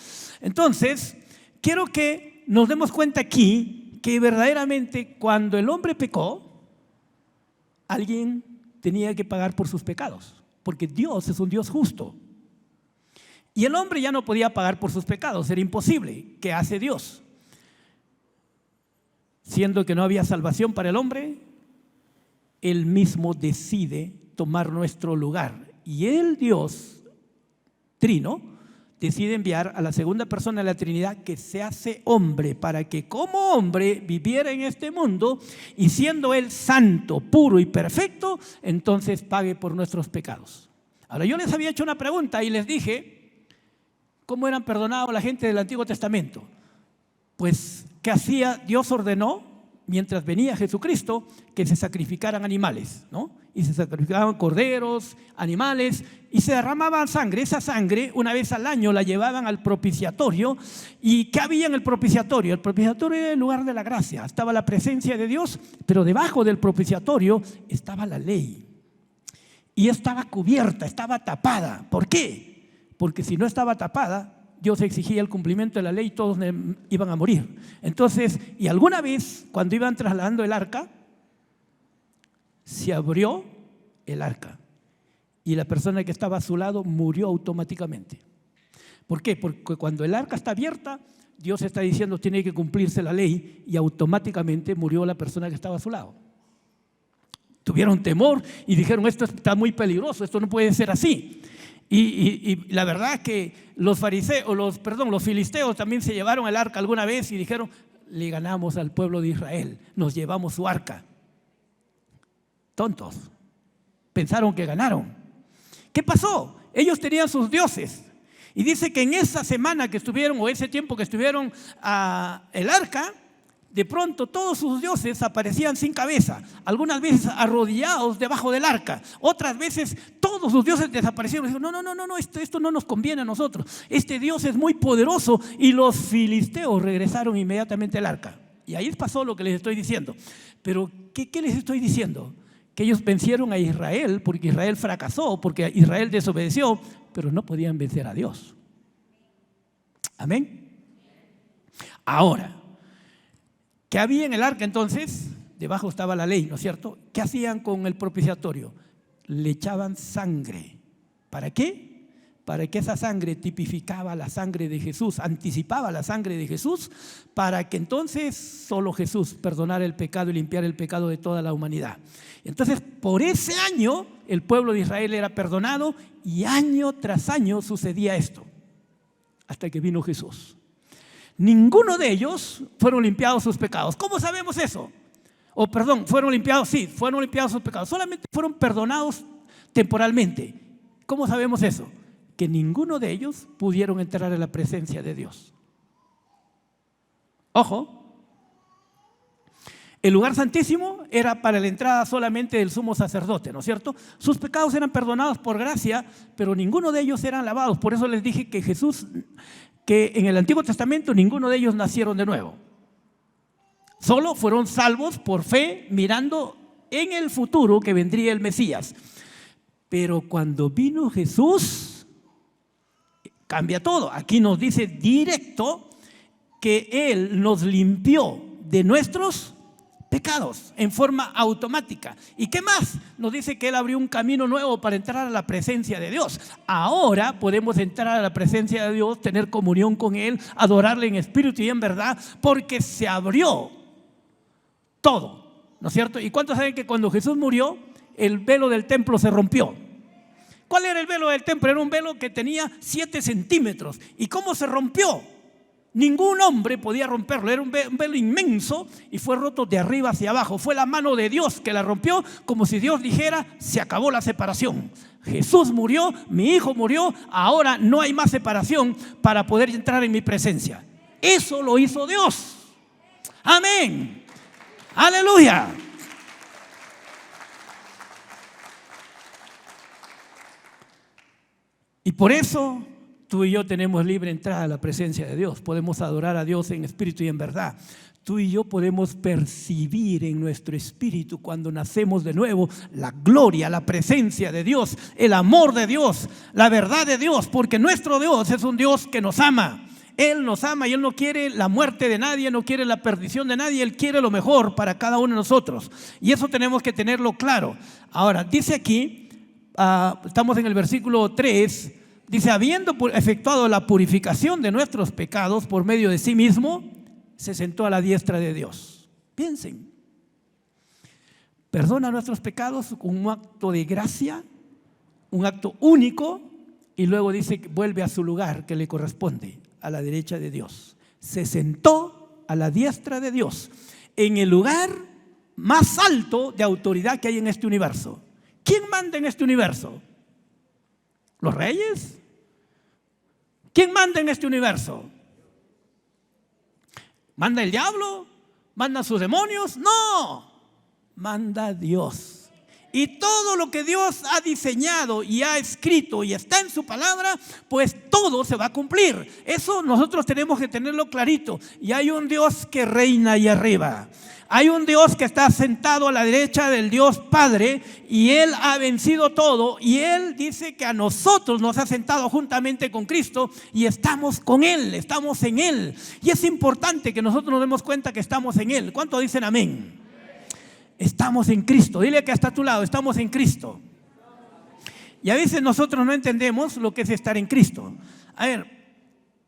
Entonces, quiero que nos demos cuenta aquí que verdaderamente cuando el hombre pecó, alguien tenía que pagar por sus pecados, porque Dios es un Dios justo. Y el hombre ya no podía pagar por sus pecados, era imposible. ¿Qué hace Dios? Siendo que no había salvación para el hombre, Él mismo decide tomar nuestro lugar. Y el Dios Trino decide enviar a la segunda persona de la Trinidad que se hace hombre para que como hombre viviera en este mundo y siendo Él santo, puro y perfecto, entonces pague por nuestros pecados. Ahora yo les había hecho una pregunta y les dije cómo eran perdonados la gente del Antiguo Testamento. Pues, ¿qué hacía? Dios ordenó, mientras venía Jesucristo, que se sacrificaran animales, ¿no? Y se sacrificaban corderos, animales, y se derramaba sangre. Esa sangre, una vez al año, la llevaban al propiciatorio. ¿Y qué había en el propiciatorio? El propiciatorio era el lugar de la gracia. Estaba la presencia de Dios, pero debajo del propiciatorio estaba la ley. Y estaba cubierta, estaba tapada. ¿Por qué? Porque si no estaba tapada, Dios exigía el cumplimiento de la ley y todos iban a morir. Entonces, y alguna vez, cuando iban trasladando el arca, se abrió el arca y la persona que estaba a su lado murió automáticamente. ¿Por qué? Porque cuando el arca está abierta, Dios está diciendo tiene que cumplirse la ley y automáticamente murió la persona que estaba a su lado. Tuvieron temor y dijeron esto está muy peligroso, esto no puede ser así. Y la verdad es que los filisteos también se llevaron el arca alguna vez y dijeron le ganamos al pueblo de Israel, nos llevamos su arca. Tontos, pensaron que ganaron. ¿Qué pasó? Ellos tenían sus dioses y dice que en esa semana que estuvieron o ese tiempo que estuvieron el arca, de pronto todos sus dioses aparecían sin cabeza, algunas veces arrodillados debajo del arca, otras veces todos sus dioses desaparecieron. Dijeron, no, esto no nos conviene a nosotros, este Dios es muy poderoso, y los filisteos regresaron inmediatamente al arca. Y ahí pasó lo que les estoy diciendo. Pero ¿qué les estoy diciendo? Que ellos vencieron a Israel porque Israel fracasó, porque Israel desobedeció, pero no podían vencer a Dios. Amén. Ahora, ¿qué había en el arca entonces? Debajo estaba la ley, ¿no es cierto? ¿Qué hacían con el propiciatorio? Le echaban sangre. ¿Para qué? Para que esa sangre tipificaba la sangre de Jesús, anticipaba la sangre de Jesús, para que entonces solo Jesús perdonara el pecado y limpiara el pecado de toda la humanidad. Entonces, por ese año, el pueblo de Israel era perdonado y año tras año sucedía esto, hasta que vino Jesús. Ninguno de ellos fueron limpiados sus pecados. ¿Cómo sabemos eso? Fueron limpiados sus pecados. Solamente fueron perdonados temporalmente. ¿Cómo sabemos eso? Que ninguno de ellos pudieron entrar en la presencia de Dios. Ojo, el lugar santísimo era para la entrada solamente del sumo sacerdote, ¿no es cierto? Sus pecados eran perdonados por gracia, pero ninguno de ellos eran lavados. Por eso les dije que en el Antiguo Testamento ninguno de ellos nacieron de nuevo. Solo fueron salvos por fe, mirando en el futuro que vendría el Mesías. Pero cuando vino Jesús, cambia todo. Aquí nos dice directo que Él nos limpió de nuestros pecados en forma automática. ¿Y qué más? Nos dice que Él abrió un camino nuevo para entrar a la presencia de Dios. Ahora podemos entrar a la presencia de Dios, tener comunión con Él, adorarle en espíritu y en verdad, porque se abrió todo, ¿no es cierto? ¿Y cuántos saben que cuando Jesús murió, el velo del templo se rompió? ¿Cuál era el velo del templo? Era un velo que tenía 7 centímetros. ¿Y cómo se rompió? Ningún hombre podía romperlo, era un velo inmenso y fue roto de arriba hacia abajo. Fue la mano de Dios que la rompió, como si Dios dijera: se acabó la separación. Jesús murió, mi hijo murió, ahora no hay más separación para poder entrar en mi presencia. Eso lo hizo Dios. Amén. Aleluya. Y por eso tú y yo tenemos libre entrada a la presencia de Dios. Podemos adorar a Dios en espíritu y en verdad. Tú y yo podemos percibir en nuestro espíritu, cuando nacemos de nuevo, la gloria, la presencia de Dios, el amor de Dios, la verdad de Dios, porque nuestro Dios es un Dios que nos ama. Él nos ama y Él no quiere la muerte de nadie, no quiere la perdición de nadie. Él quiere lo mejor para cada uno de nosotros. Y eso tenemos que tenerlo claro. Ahora, dice aquí, estamos en el versículo 3, dice: habiendo efectuado la purificación de nuestros pecados por medio de sí mismo, se sentó a la diestra de Dios. Piensen, perdona nuestros pecados con un acto de gracia, un acto único, y luego dice que vuelve a su lugar que le corresponde, a la derecha de Dios. Se sentó a la diestra de Dios, en el lugar más alto de autoridad que hay en este universo. ¿Quién manda en este universo? ¿Los reyes? ¿Quién manda en este universo? ¿Manda el diablo? ¿Mandan sus demonios? No, manda Dios. Y todo lo que Dios ha diseñado y ha escrito y está en su palabra, pues todo se va a cumplir. Eso nosotros tenemos que tenerlo clarito. Y hay un Dios que reina ahí arriba. Hay un Dios que está sentado a la derecha del Dios Padre, y Él ha vencido todo, y Él dice que a nosotros nos ha sentado juntamente con Cristo y estamos con Él, estamos en Él. Y es importante que nosotros nos demos cuenta que estamos en Él. ¿Cuántos dicen amén? Estamos en Cristo. Dile que está a tu lado: estamos en Cristo. Y a veces nosotros no entendemos lo que es estar en Cristo. A ver,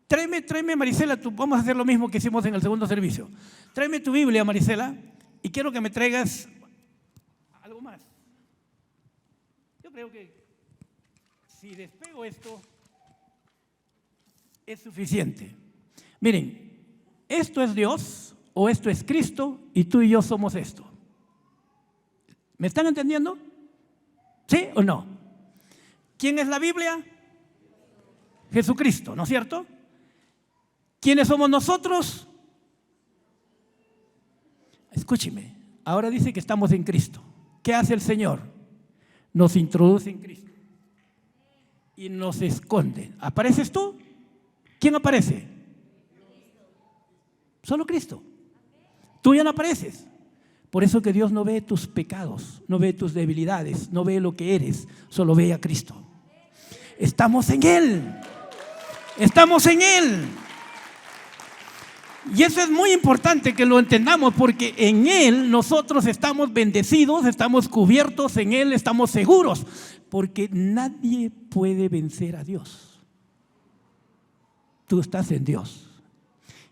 tráeme Marisela, vamos a hacer lo mismo que hicimos en el segundo servicio. Tráeme tu Biblia, Marisela, y quiero que me traigas algo más. Yo creo que si despego esto es suficiente. Miren, esto es Dios o esto es Cristo, y tú y yo somos esto. ¿Me están entendiendo? ¿Sí o no? ¿Quién es la Biblia? Jesucristo, ¿no es cierto? ¿Quiénes somos nosotros? Escúcheme, ahora dice que estamos en Cristo. ¿Qué hace el Señor? Nos introduce en Cristo y nos esconde. ¿Apareces tú? ¿Quién aparece? Solo Cristo. Tú ya no apareces. Por eso que Dios no ve tus pecados, no ve tus debilidades, no ve lo que eres, solo ve a Cristo. Estamos en Él. Estamos en Él. Y eso es muy importante que lo entendamos, porque en Él nosotros estamos bendecidos, estamos cubiertos, en Él estamos seguros, porque nadie puede vencer a Dios. Tú estás en Dios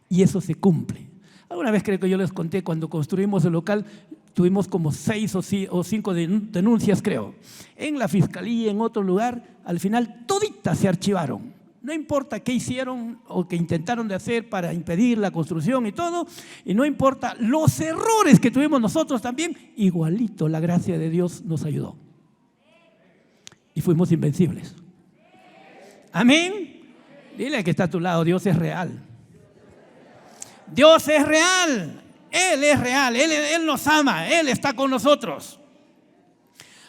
y eso se cumple. Alguna vez creo que yo les conté, cuando construimos el local, tuvimos como 6 o 5 denuncias, creo, en la fiscalía, en otro lugar. Al final toditas se archivaron. No importa qué hicieron o qué intentaron de hacer para impedir la construcción y todo, y no importa los errores que tuvimos nosotros también, igualito la gracia de Dios nos ayudó y fuimos invencibles. Amén. Dile que está a tu lado: Dios es real. Dios es real. Él es real. Él nos ama. Él está con nosotros.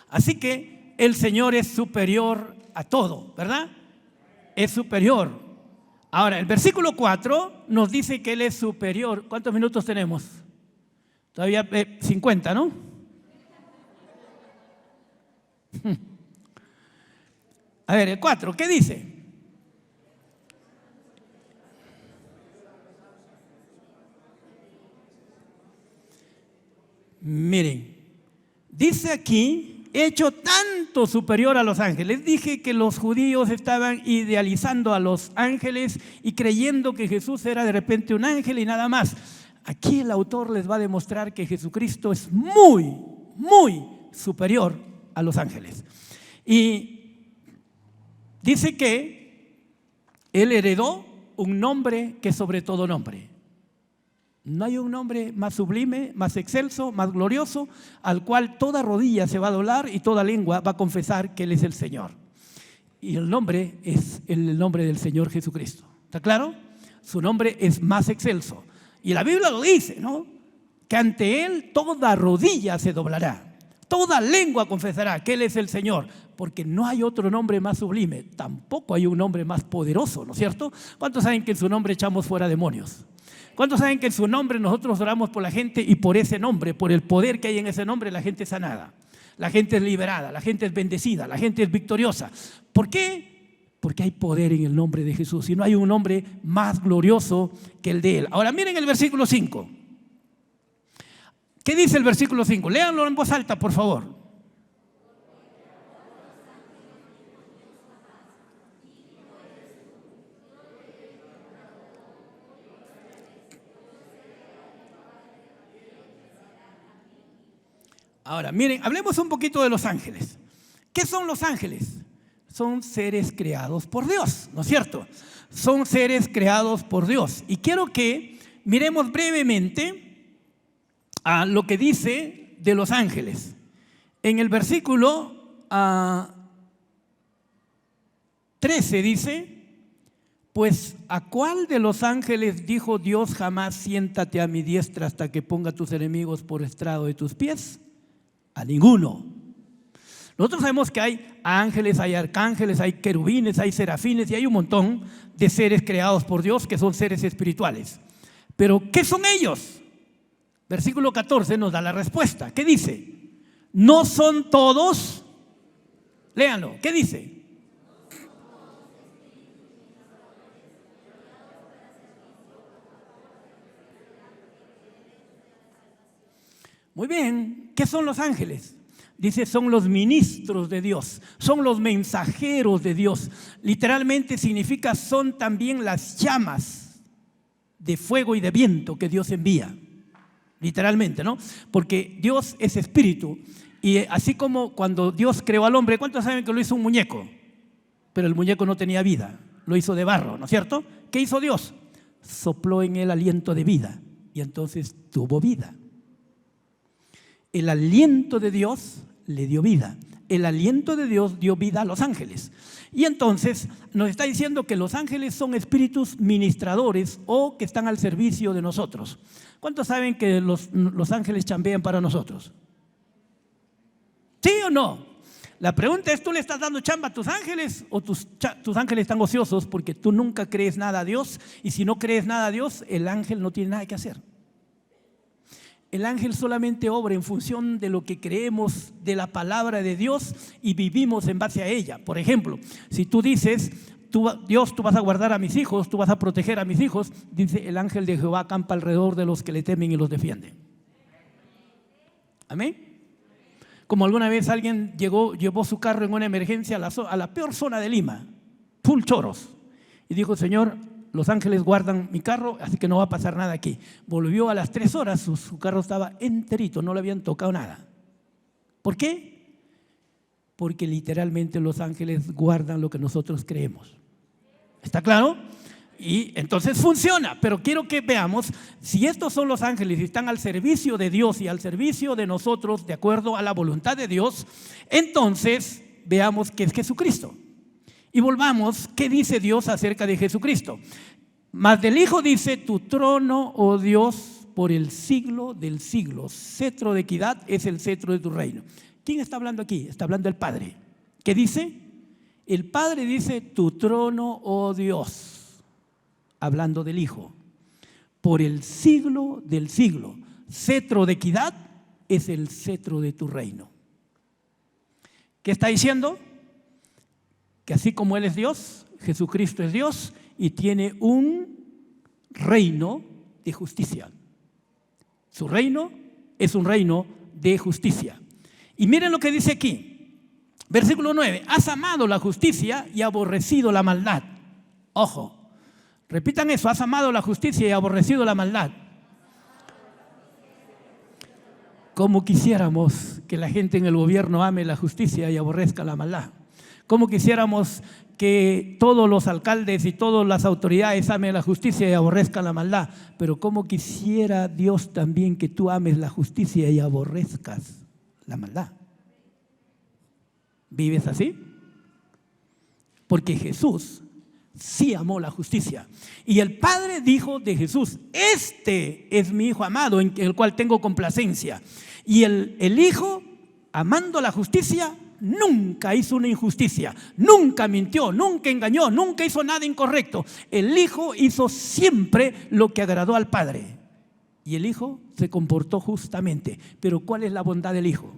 Así que el Señor es superior a todo, ¿verdad? Es superior. Ahora, el versículo 4 nos dice que Él es superior. ¿Cuántos minutos tenemos? Todavía 50, ¿no? A ver, el 4, ¿qué dice? dice aquí, hecho tanto superior a los ángeles. Dije que los judíos estaban idealizando a los ángeles y creyendo que Jesús era de repente un ángel y nada más. Aquí el autor les va a demostrar que Jesucristo es muy, muy superior a los ángeles. Y dice que Él heredó un nombre que sobre todo nombre. No hay un nombre más sublime, más excelso, más glorioso, al cual toda rodilla se va a doblar y toda lengua va a confesar que Él es el Señor. Y el nombre es el nombre del Señor Jesucristo. ¿Está claro? Su nombre es más excelso. Y la Biblia lo dice, ¿no? Que ante Él toda rodilla se doblará, toda lengua confesará que Él es el Señor, porque no hay otro nombre más sublime, tampoco hay un nombre más poderoso, ¿no es cierto? ¿Cuántos saben que en su nombre echamos fuera demonios? ¿Cuántos saben que en su nombre nosotros oramos por la gente y por ese nombre, por el poder que hay en ese nombre, la gente es sanada, la gente es liberada, la gente es bendecida, la gente es victoriosa? ¿Por qué? Porque hay poder en el nombre de Jesús y no hay un nombre más glorioso que el de Él. Ahora miren el versículo 5. ¿Qué dice el versículo 5? Léanlo en voz alta, por favor. Ahora, miren, hablemos un poquito de los ángeles. ¿Qué son los ángeles? Son seres creados por Dios, ¿no es cierto? Son seres creados por Dios. Y quiero que miremos brevemente a lo que dice de los ángeles. En el versículo 13 dice: pues ¿a cuál de los ángeles dijo Dios jamás siéntate a mi diestra hasta que ponga a tus enemigos por estrado de tus pies? A ninguno. Nosotros sabemos que hay ángeles, hay arcángeles, hay querubines, hay serafines y hay un montón de seres creados por Dios que son seres espirituales. Pero ¿qué son ellos? Versículo 14 nos da la respuesta. ¿Qué dice? No son todos. Léanlo. ¿Qué dice? Muy bien, ¿qué son los ángeles? Dice, son los ministros de Dios, son los mensajeros de Dios. Literalmente significa son también las llamas de fuego y de viento que Dios envía. Literalmente, ¿no? Porque Dios es espíritu y así como cuando Dios creó al hombre, ¿cuántos saben que lo hizo un muñeco? Pero el muñeco no tenía vida, lo hizo de barro, ¿no es cierto? ¿Qué hizo Dios? Sopló en él aliento de vida y entonces tuvo vida. El aliento de Dios le dio vida. El aliento de Dios dio vida a los ángeles. Y entonces nos está diciendo que los ángeles son espíritus ministradores o que están al servicio de nosotros. ¿Cuántos saben que los ángeles chambean para nosotros? ¿Sí o no? La pregunta es, ¿tú le estás dando chamba a tus ángeles o tus ángeles están ociosos porque tú nunca crees nada a Dios? Y si no crees nada a Dios, el ángel no tiene nada que hacer. El ángel solamente obra en función de lo que creemos de la palabra de Dios y vivimos en base a ella. Por ejemplo, si tú dices, Dios, tú vas a guardar a mis hijos, tú vas a proteger a mis hijos, dice, el ángel de Jehová acampa alrededor de los que le temen y los defiende. Amén. Como alguna vez alguien llevó su carro en una emergencia a la peor zona de Lima, full choros, y dijo, Señor, los ángeles guardan mi carro, así que no va a pasar nada aquí. Volvió a las 3 horas, su carro estaba enterito, no le habían tocado nada. ¿Por qué? Porque literalmente los ángeles guardan lo que nosotros creemos. ¿Está claro? Y entonces funciona, pero quiero que veamos, si estos son los ángeles y están al servicio de Dios y al servicio de nosotros, de acuerdo a la voluntad de Dios, entonces veamos que es Jesucristo. Y volvamos, ¿qué dice Dios acerca de Jesucristo? Mas del Hijo dice, tu trono, oh Dios, por el siglo del siglo. Cetro de equidad es el cetro de tu reino. ¿Quién está hablando aquí? Está hablando el Padre. ¿Qué dice? El Padre dice, tu trono, oh Dios. Hablando del Hijo. Por el siglo del siglo. Cetro de equidad es el cetro de tu reino. ¿Qué está diciendo? Que así como Él es Dios, Jesucristo es Dios y tiene un reino de justicia. Su reino es un reino de justicia. Y miren lo que dice aquí, versículo 9, has amado la justicia y aborrecido la maldad. Ojo, repitan eso, has amado la justicia y aborrecido la maldad. ¿Cómo quisiéramos que la gente en el gobierno ame la justicia y aborrezca la maldad? ¿Cómo quisiéramos que todos los alcaldes y todas las autoridades amen la justicia y aborrezcan la maldad? Pero ¿cómo quisiera Dios también que tú ames la justicia y aborrezcas la maldad? ¿Vives así? Porque Jesús sí amó la justicia. Y el Padre dijo de Jesús, este es mi Hijo amado en el cual tengo complacencia. Y el Hijo, amando la justicia, nunca hizo una injusticia, nunca mintió, nunca engañó, nunca hizo nada incorrecto. El Hijo hizo siempre lo que agradó al Padre. Y el Hijo se comportó justamente. Pero ¿cuál es la bondad del Hijo?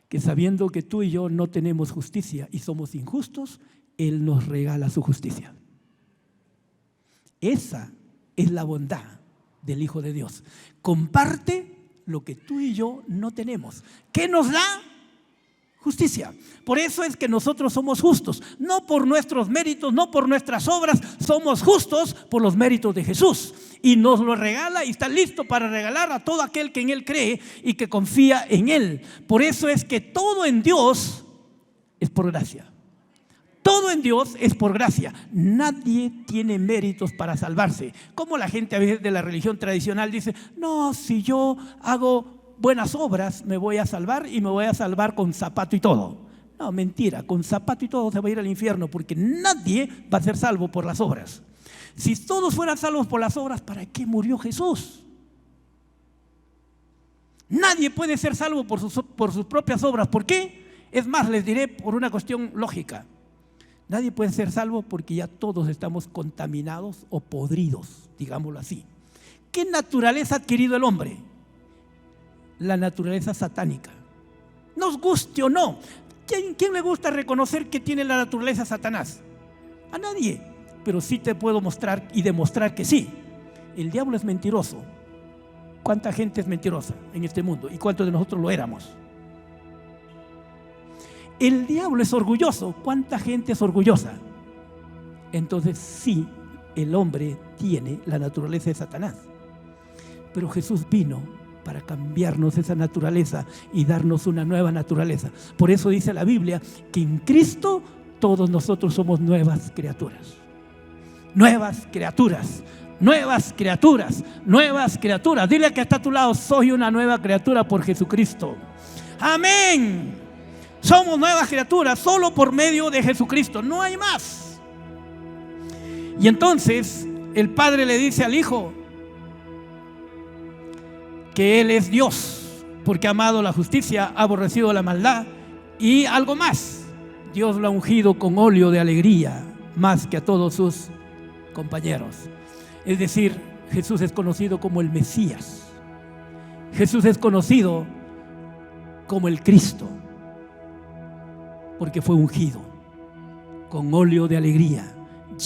Que sabiendo que tú y yo no tenemos justicia y somos injustos, Él nos regala su justicia. Esa es la bondad del Hijo de Dios. Comparte lo que tú y yo no tenemos. ¿Qué nos da? Justicia. Por eso es que nosotros somos justos, no por nuestros méritos, no por nuestras obras, somos justos por los méritos de Jesús. Y nos lo regala y está listo para regalar a todo aquel que en Él cree y que confía en Él. Por eso es que todo en Dios es por gracia. Todo en Dios es por gracia. Nadie tiene méritos para salvarse. Como la gente a veces de la religión tradicional dice, no, si yo hago buenas obras me voy a salvar y me voy a salvar con zapato y todo. No, mentira, con zapato y todo se va a ir al infierno porque nadie va a ser salvo por las obras. Si todos fueran salvos por las obras, ¿para qué murió Jesús? Nadie puede ser salvo por sus propias obras. ¿Por qué? Es más, les diré por una cuestión lógica. Nadie puede ser salvo porque ya todos estamos contaminados o podridos, digámoslo así. ¿Qué naturaleza ha adquirido el hombre? La naturaleza satánica. Nos guste o no. ¿Quién le gusta reconocer que tiene la naturaleza Satanás? A nadie. Pero sí te puedo mostrar y demostrar que sí. El diablo es mentiroso. ¿Cuánta gente es mentirosa en este mundo? ¿Y cuántos de nosotros lo éramos? El diablo es orgulloso. ¿Cuánta gente es orgullosa? Entonces sí, el hombre tiene la naturaleza de Satanás. Pero Jesús vino para cambiarnos esa naturaleza y darnos una nueva naturaleza. Por eso dice la Biblia que en Cristo todos nosotros somos nuevas criaturas. Nuevas criaturas. Nuevas criaturas. Nuevas criaturas. Dile al que está a tu lado, soy una nueva criatura por Jesucristo. Amén. Somos nuevas criaturas solo por medio de Jesucristo, no hay más. Y entonces el Padre le dice al Hijo que Él es Dios, porque ha amado la justicia, ha aborrecido la maldad. Y algo más, Dios lo ha ungido con óleo de alegría más que a todos sus compañeros. Es decir, Jesús es conocido como el Mesías. Jesús es conocido como el Cristo, porque fue ungido con óleo de alegría,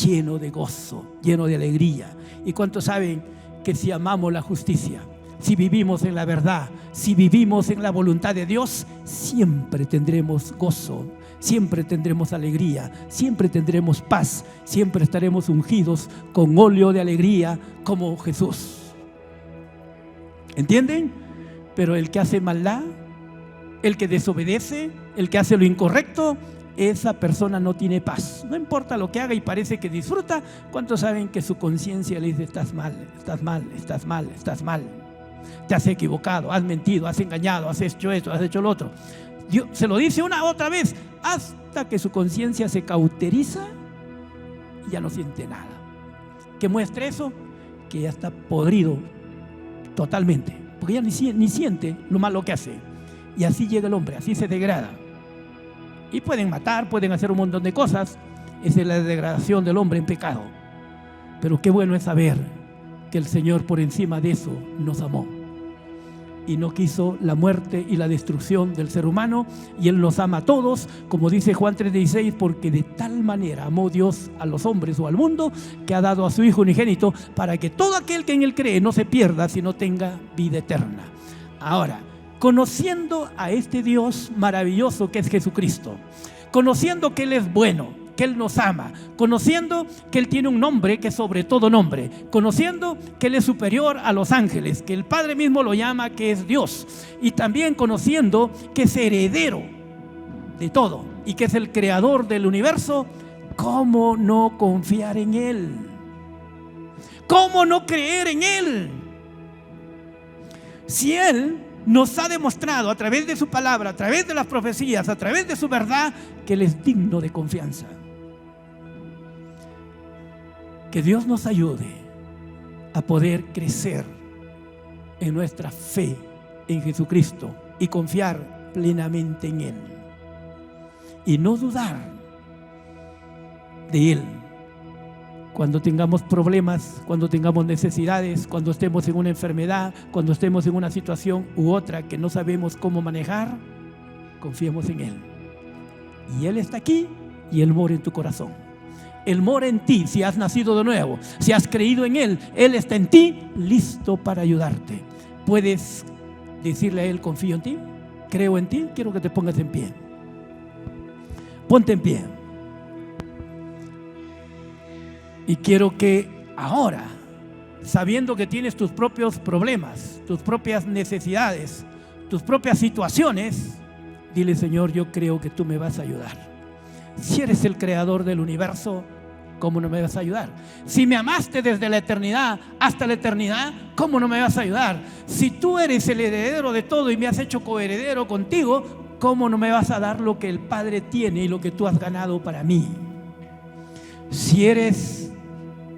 lleno de gozo, lleno de alegría. ¿Y cuántos saben que si amamos la justicia, si vivimos en la verdad, si vivimos en la voluntad de Dios, siempre tendremos gozo, siempre tendremos alegría, siempre tendremos paz, siempre estaremos ungidos con óleo de alegría como Jesús? ¿Entienden? Pero el que hace maldad, el que desobedece, el que hace lo incorrecto, esa persona no tiene paz. No importa lo que haga y parece que disfruta. ¿Cuántos saben que su conciencia le dice estás mal, estás mal, estás mal, estás mal? Te has equivocado, has mentido, has engañado, has hecho esto, has hecho lo otro. Dios se lo dice una otra vez hasta que su conciencia se cauteriza y ya no siente nada. ¿Qué muestra eso? Que ya está podrido totalmente, porque ya ni siente lo malo que hace. Y así llega el hombre, así se degrada. Y pueden matar, pueden hacer un montón de cosas. Esa es la degradación del hombre en pecado. Pero qué bueno es saber que el Señor por encima de eso nos amó y no quiso la muerte y la destrucción del ser humano, y Él nos ama a todos, como dice Juan 3:16, porque de tal manera amó Dios a los hombres o al mundo, que ha dado a su Hijo unigénito, para que todo aquel que en Él cree no se pierda, sino tenga vida eterna. Ahora, conociendo a este Dios maravilloso que es Jesucristo, conociendo que Él es bueno, que Él nos ama, conociendo que Él tiene un nombre que es sobre todo nombre, conociendo que Él es superior a los ángeles, que el Padre mismo lo llama que es Dios, y también conociendo que es heredero de todo y que es el creador del universo. ¿Cómo no confiar en Él? ¿Cómo no creer en Él? Si Él nos ha demostrado a través de su palabra, a través de las profecías, a través de su verdad, que Él es digno de confianza. Que Dios nos ayude a poder crecer en nuestra fe en Jesucristo y confiar plenamente en Él. Y no dudar de Él cuando tengamos problemas, cuando tengamos necesidades, cuando estemos en una enfermedad, cuando estemos en una situación u otra que no sabemos cómo manejar. Confiemos en Él. Y Él está aquí y Él mora en tu corazón. Él mora en ti si has nacido de nuevo, si has creído en Él. Él está en ti, listo para ayudarte. Puedes decirle a Él: confío en ti, creo en ti. Quiero que te pongas en pie. Ponte en pie. Y quiero que ahora, sabiendo que tienes tus propios problemas, tus propias necesidades, tus propias situaciones, dile: Señor, yo creo que tú me vas a ayudar. Si eres el creador del universo, ¿cómo no me vas a ayudar? Si me amaste desde la eternidad hasta la eternidad, ¿cómo no me vas a ayudar? Si tú eres el heredero de todo y me has hecho coheredero contigo, ¿cómo no me vas a dar lo que el Padre tiene y lo que tú has ganado para mí? Si eres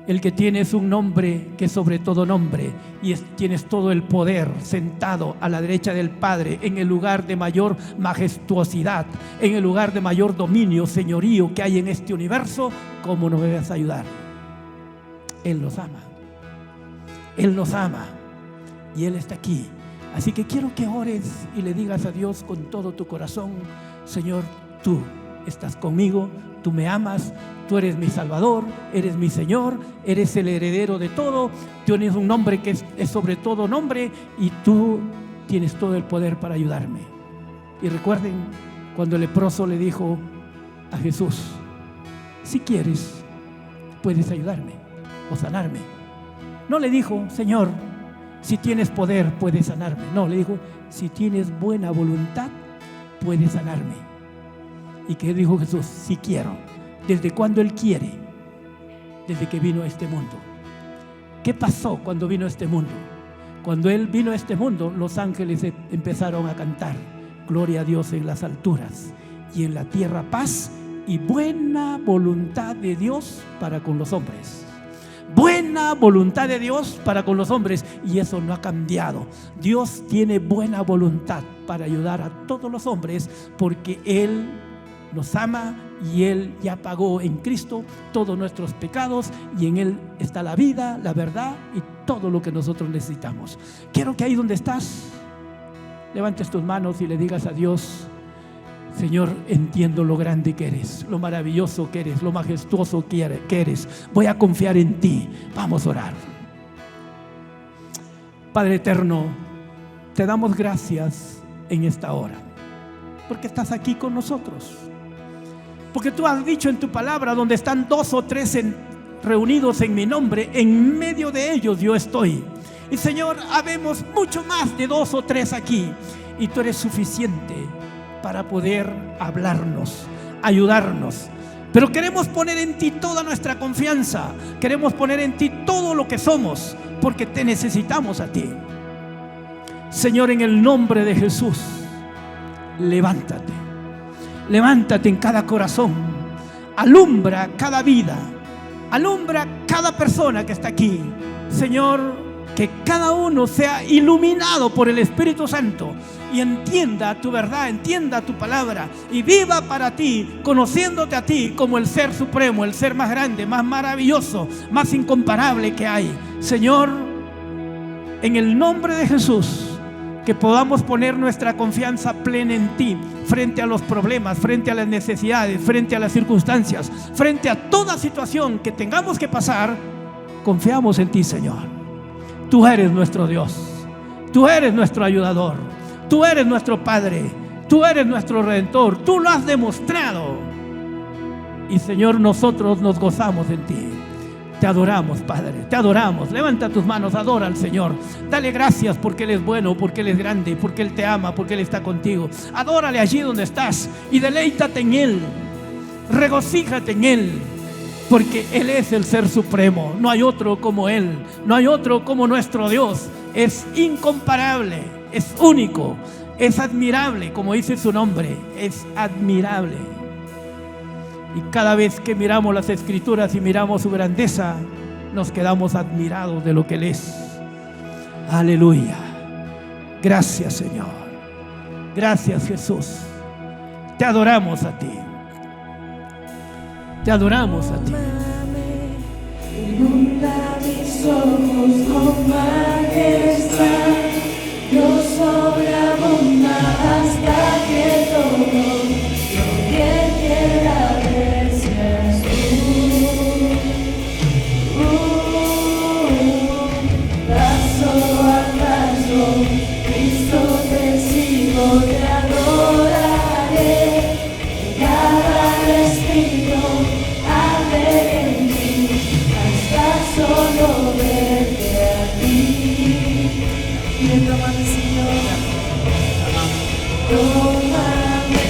el que tienes un nombre que es sobre todo nombre y tienes todo el poder sentado a la derecha del Padre, en el lugar de mayor majestuosidad, en el lugar de mayor dominio, señorío que hay en este universo, ¿cómo no me vas a ayudar? Él nos ama. Él nos ama y Él está aquí. Así que quiero que ores y le digas a Dios con todo tu corazón: Señor, tú estás conmigo, tú me amas, tú eres mi Salvador, eres mi Señor, eres el heredero de todo, tú tienes un nombre que es sobre todo nombre y tú tienes todo el poder para ayudarme. Y recuerden cuando el leproso le dijo a Jesús: si quieres, puedes ayudarme o sanarme. No le dijo: Señor, si tienes poder, puedes sanarme. No, le dijo: si tienes buena voluntad, puedes sanarme. ¿Y qué dijo Jesús? Si quiero. ¿Desde cuándo Él quiere? Desde que vino a este mundo. ¿Qué pasó cuando vino a este mundo? Cuando Él vino a este mundo, los ángeles empezaron a cantar: gloria a Dios en las alturas y en la tierra paz y buena voluntad de Dios para con los hombres. Buena voluntad de Dios para con los hombres, y eso no ha cambiado. Dios tiene buena voluntad para ayudar a todos los hombres, porque Él nos ama y Él ya pagó en Cristo todos nuestros pecados, y en Él está la vida, la verdad y todo lo que nosotros necesitamos. Quiero que ahí donde estás levantes tus manos y le digas a Dios: Señor, entiendo lo grande que eres, lo maravilloso que eres, lo majestuoso que eres. Voy a confiar en ti. Vamos a orar. Padre eterno, te damos gracias en esta hora, porque estás aquí con nosotros. Porque tú has dicho en tu palabra: donde están 2 o 3 reunidos en mi nombre, en medio de ellos yo estoy. Y Señor, habemos mucho más de 2 o 3 aquí, y tú eres suficiente para poder hablarnos, ayudarnos. Pero queremos poner en ti toda nuestra confianza, queremos poner en ti todo lo que somos, porque te necesitamos a ti. Señor, en el nombre de Jesús, levántate. Levántate en cada corazón, alumbra cada vida, alumbra cada persona que está aquí. Señor, que cada uno sea iluminado por el Espíritu Santo y entienda tu verdad, entienda tu palabra y viva para ti, conociéndote a ti como el ser supremo, el ser más grande, más maravilloso, más incomparable que hay. Señor, en el nombre de Jesús, que podamos poner nuestra confianza plena en ti, frente a los problemas, frente a las necesidades, frente a las circunstancias, frente a toda situación que tengamos que pasar. Confiamos en ti, Señor. Tú eres nuestro Dios, tú eres nuestro ayudador, Tú eres nuestro Padre, tú eres nuestro Redentor, tú lo has demostrado. Y Señor, nosotros nos gozamos en ti. Te adoramos, Padre, te adoramos. Levanta tus manos, adora al Señor. Dale gracias porque Él es bueno, porque Él es grande, porque Él te ama, porque Él está contigo. Adórale allí donde estás y deleítate en Él. Regocíjate en Él, porque Él es el Ser Supremo. No hay otro como Él, no hay otro como nuestro Dios. Es incomparable, es único, es admirable, como dice su nombre, es admirable. Y cada vez que miramos las Escrituras y miramos su grandeza, nos quedamos admirados de lo que Él es. Aleluya. Gracias, Señor. Gracias, Jesús. Te adoramos a ti. Te adoramos a ti. Inunda mis ojos con majestad, Dios sobreabunda hasta que todo lo que quiera ver seas tú. Paso a paso, Cristo te sigo, te adoraré, en cada respiro arde en mí, hasta solo verte a ti. Y tómame, Señor, tómame,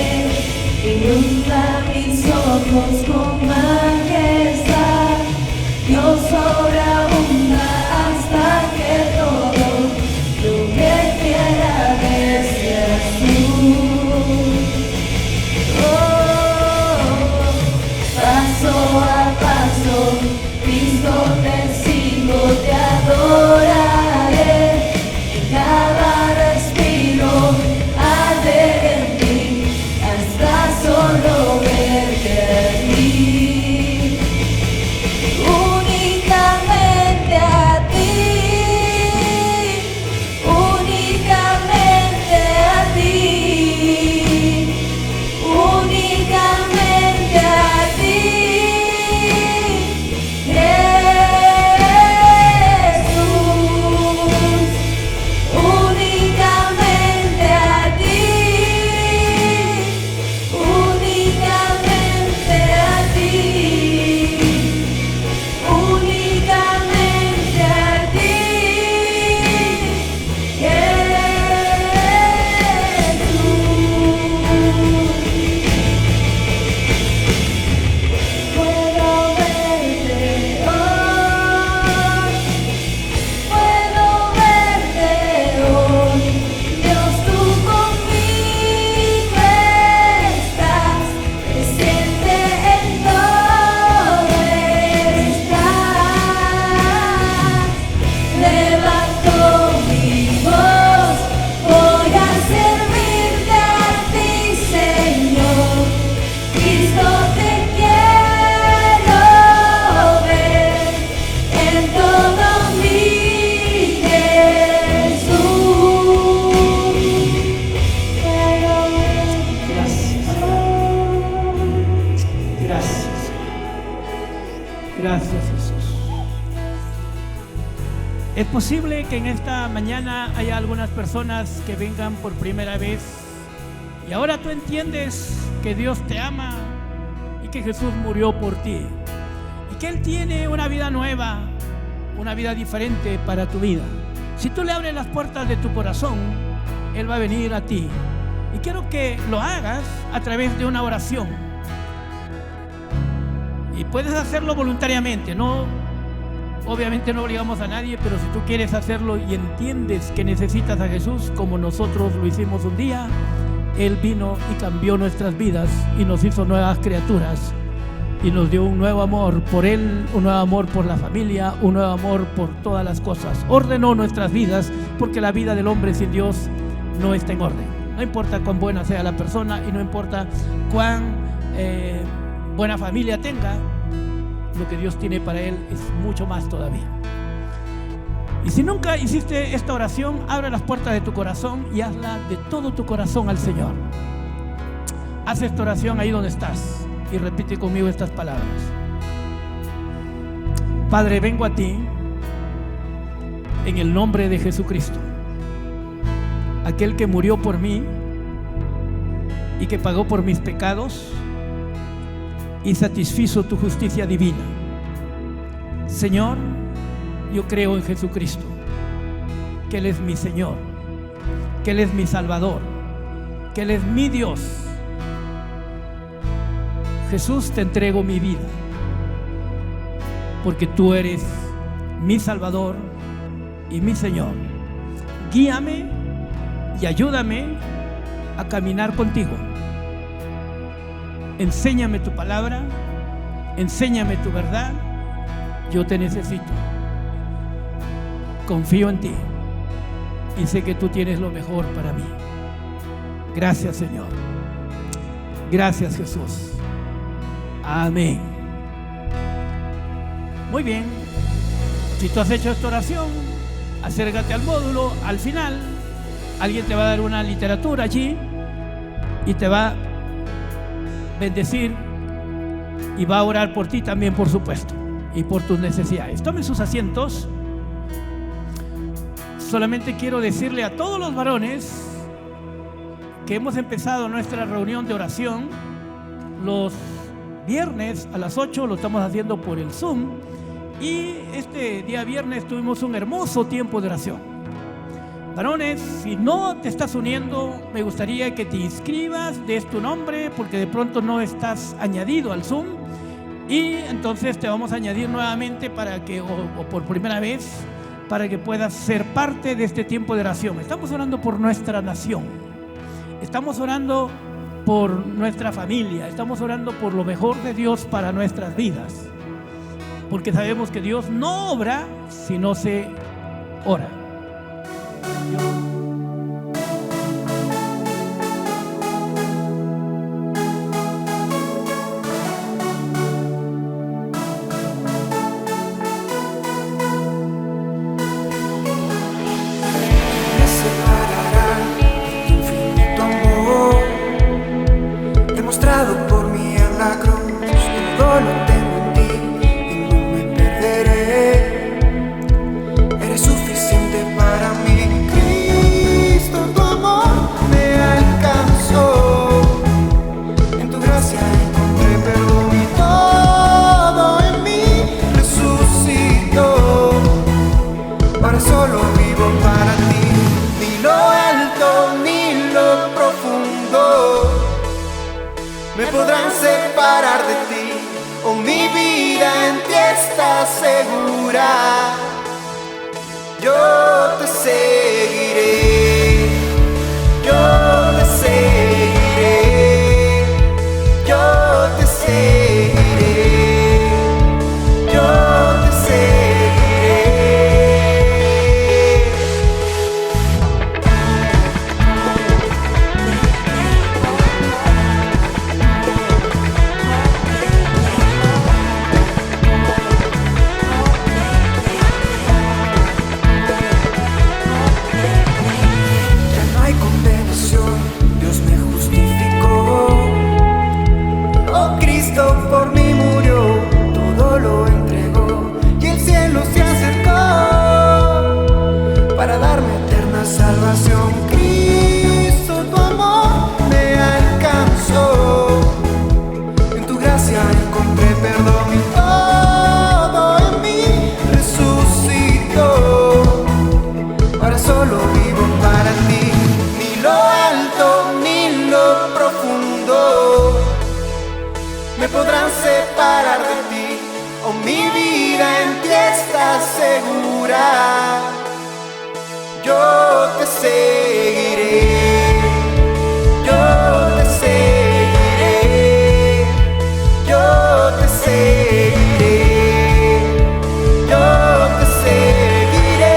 inunda mis ojos con majestad, Dios sobreabunda hasta que todo lo que quiera ver seas tú. Paso a paso, Cristo te sigo, te adoraré, en cada respiro arde en ti, hasta solo verte a ti, únicamente a ti, únicamente a ti, únicamente a ti. Gracias, Jesús. Es posible que en esta mañana haya algunas personas que vengan por primera vez y ahora tú entiendes que Dios te ama y que Jesús murió por ti y que Él tiene una vida nueva, una vida diferente para tu vida. Si tú le abres las puertas de tu corazón, Él va a venir a ti. Y quiero que lo hagas a través de una oración. Y puedes hacerlo voluntariamente, no, obviamente no obligamos a nadie, pero si tú quieres hacerlo y entiendes que necesitas a Jesús como nosotros lo hicimos un día, Él vino y cambió nuestras vidas y nos hizo nuevas criaturas y nos dio un nuevo amor por Él, un nuevo amor por la familia, un nuevo amor por todas las cosas. Ordenó nuestras vidas porque la vida del hombre sin Dios no está en orden. No importa cuán buena sea la persona y no importa cuán buena familia tenga, lo que Dios tiene para él es mucho más todavía. Y si nunca hiciste esta oración, abre las puertas de tu corazón y hazla de todo tu corazón al Señor. Haz esta oración ahí donde estás y repite conmigo estas palabras. Padre, vengo a ti en el nombre de Jesucristo. aquel que murió por mí y que pagó por mis pecados y satisfizo tu justicia divina. Señor, yo creo en Jesucristo, que Él es mi Señor, que Él es mi Salvador, que Él es mi Dios. Jesús, te entrego mi vida, porque tú eres mi Salvador y mi Señor. Guíame y ayúdame a caminar contigo. Enséñame tu palabra, enséñame tu verdad. Yo te necesito. Confío en ti y sé que tú tienes lo mejor para mí. Gracias, Señor. Gracias, Jesús. Amén. Muy bien. Si tú has hecho esta oración, acércate al módulo. Al final, alguien te va a dar una literatura allí y te va a bendecir y va a orar por ti también, por supuesto, y por tus necesidades. Tomen sus asientos. Solamente quiero decirle a todos los varones que hemos empezado nuestra reunión de oración los viernes a las 8, lo estamos haciendo por el Zoom, y este día viernes tuvimos un hermoso tiempo de oración. Varones, si no te estás uniendo, me gustaría que te inscribas, des tu nombre, porque de pronto no estás añadido al Zoom, y entonces te vamos a añadir nuevamente para que, o por primera vez, para que puedas ser parte de este tiempo de oración. Estamos orando por nuestra nación, estamos orando por nuestra familia, estamos orando por lo mejor de Dios para nuestras vidas, porque sabemos que Dios no obra si no se ora. Me separará tu infinito amor, demostrado por mí en la cruz. Todo lo tengo en ti y no me perderé. Eres suficiente para mí, Cristo. Tu amor me alcanzó. En tu gracia encontré perdón y todo en mí resucitó. Ahora solo vivo para ti. Ni lo alto ni lo profundo me podrán separar de ti. Oh, mi vida en ti está segura. Yo te seguiré. Yo te seguiré. Yo te seguiré. Yo te seguiré. Ya no hay condenación, Dios me justificó. Oh, Cristo por mí murió, todo lo entregó, y el cielo se acercó para darme eterna salvación. Cristo, tu amor me alcanzó. En tu gracia encontré perdón y todo en mí resucitó. Ahora solo vivo para ti. Ni lo alto ni lo profundo me podrán separar de ti. Oh, mi vida en ti está segura. Yo te seguiré. Yo te seguiré. Yo te seguiré. Yo te seguiré.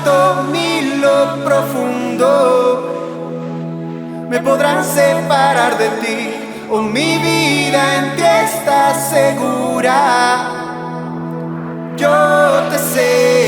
alto ni lo profundo me podrán separar de ti. Oh, mi vida en ti está segura. Yo te sé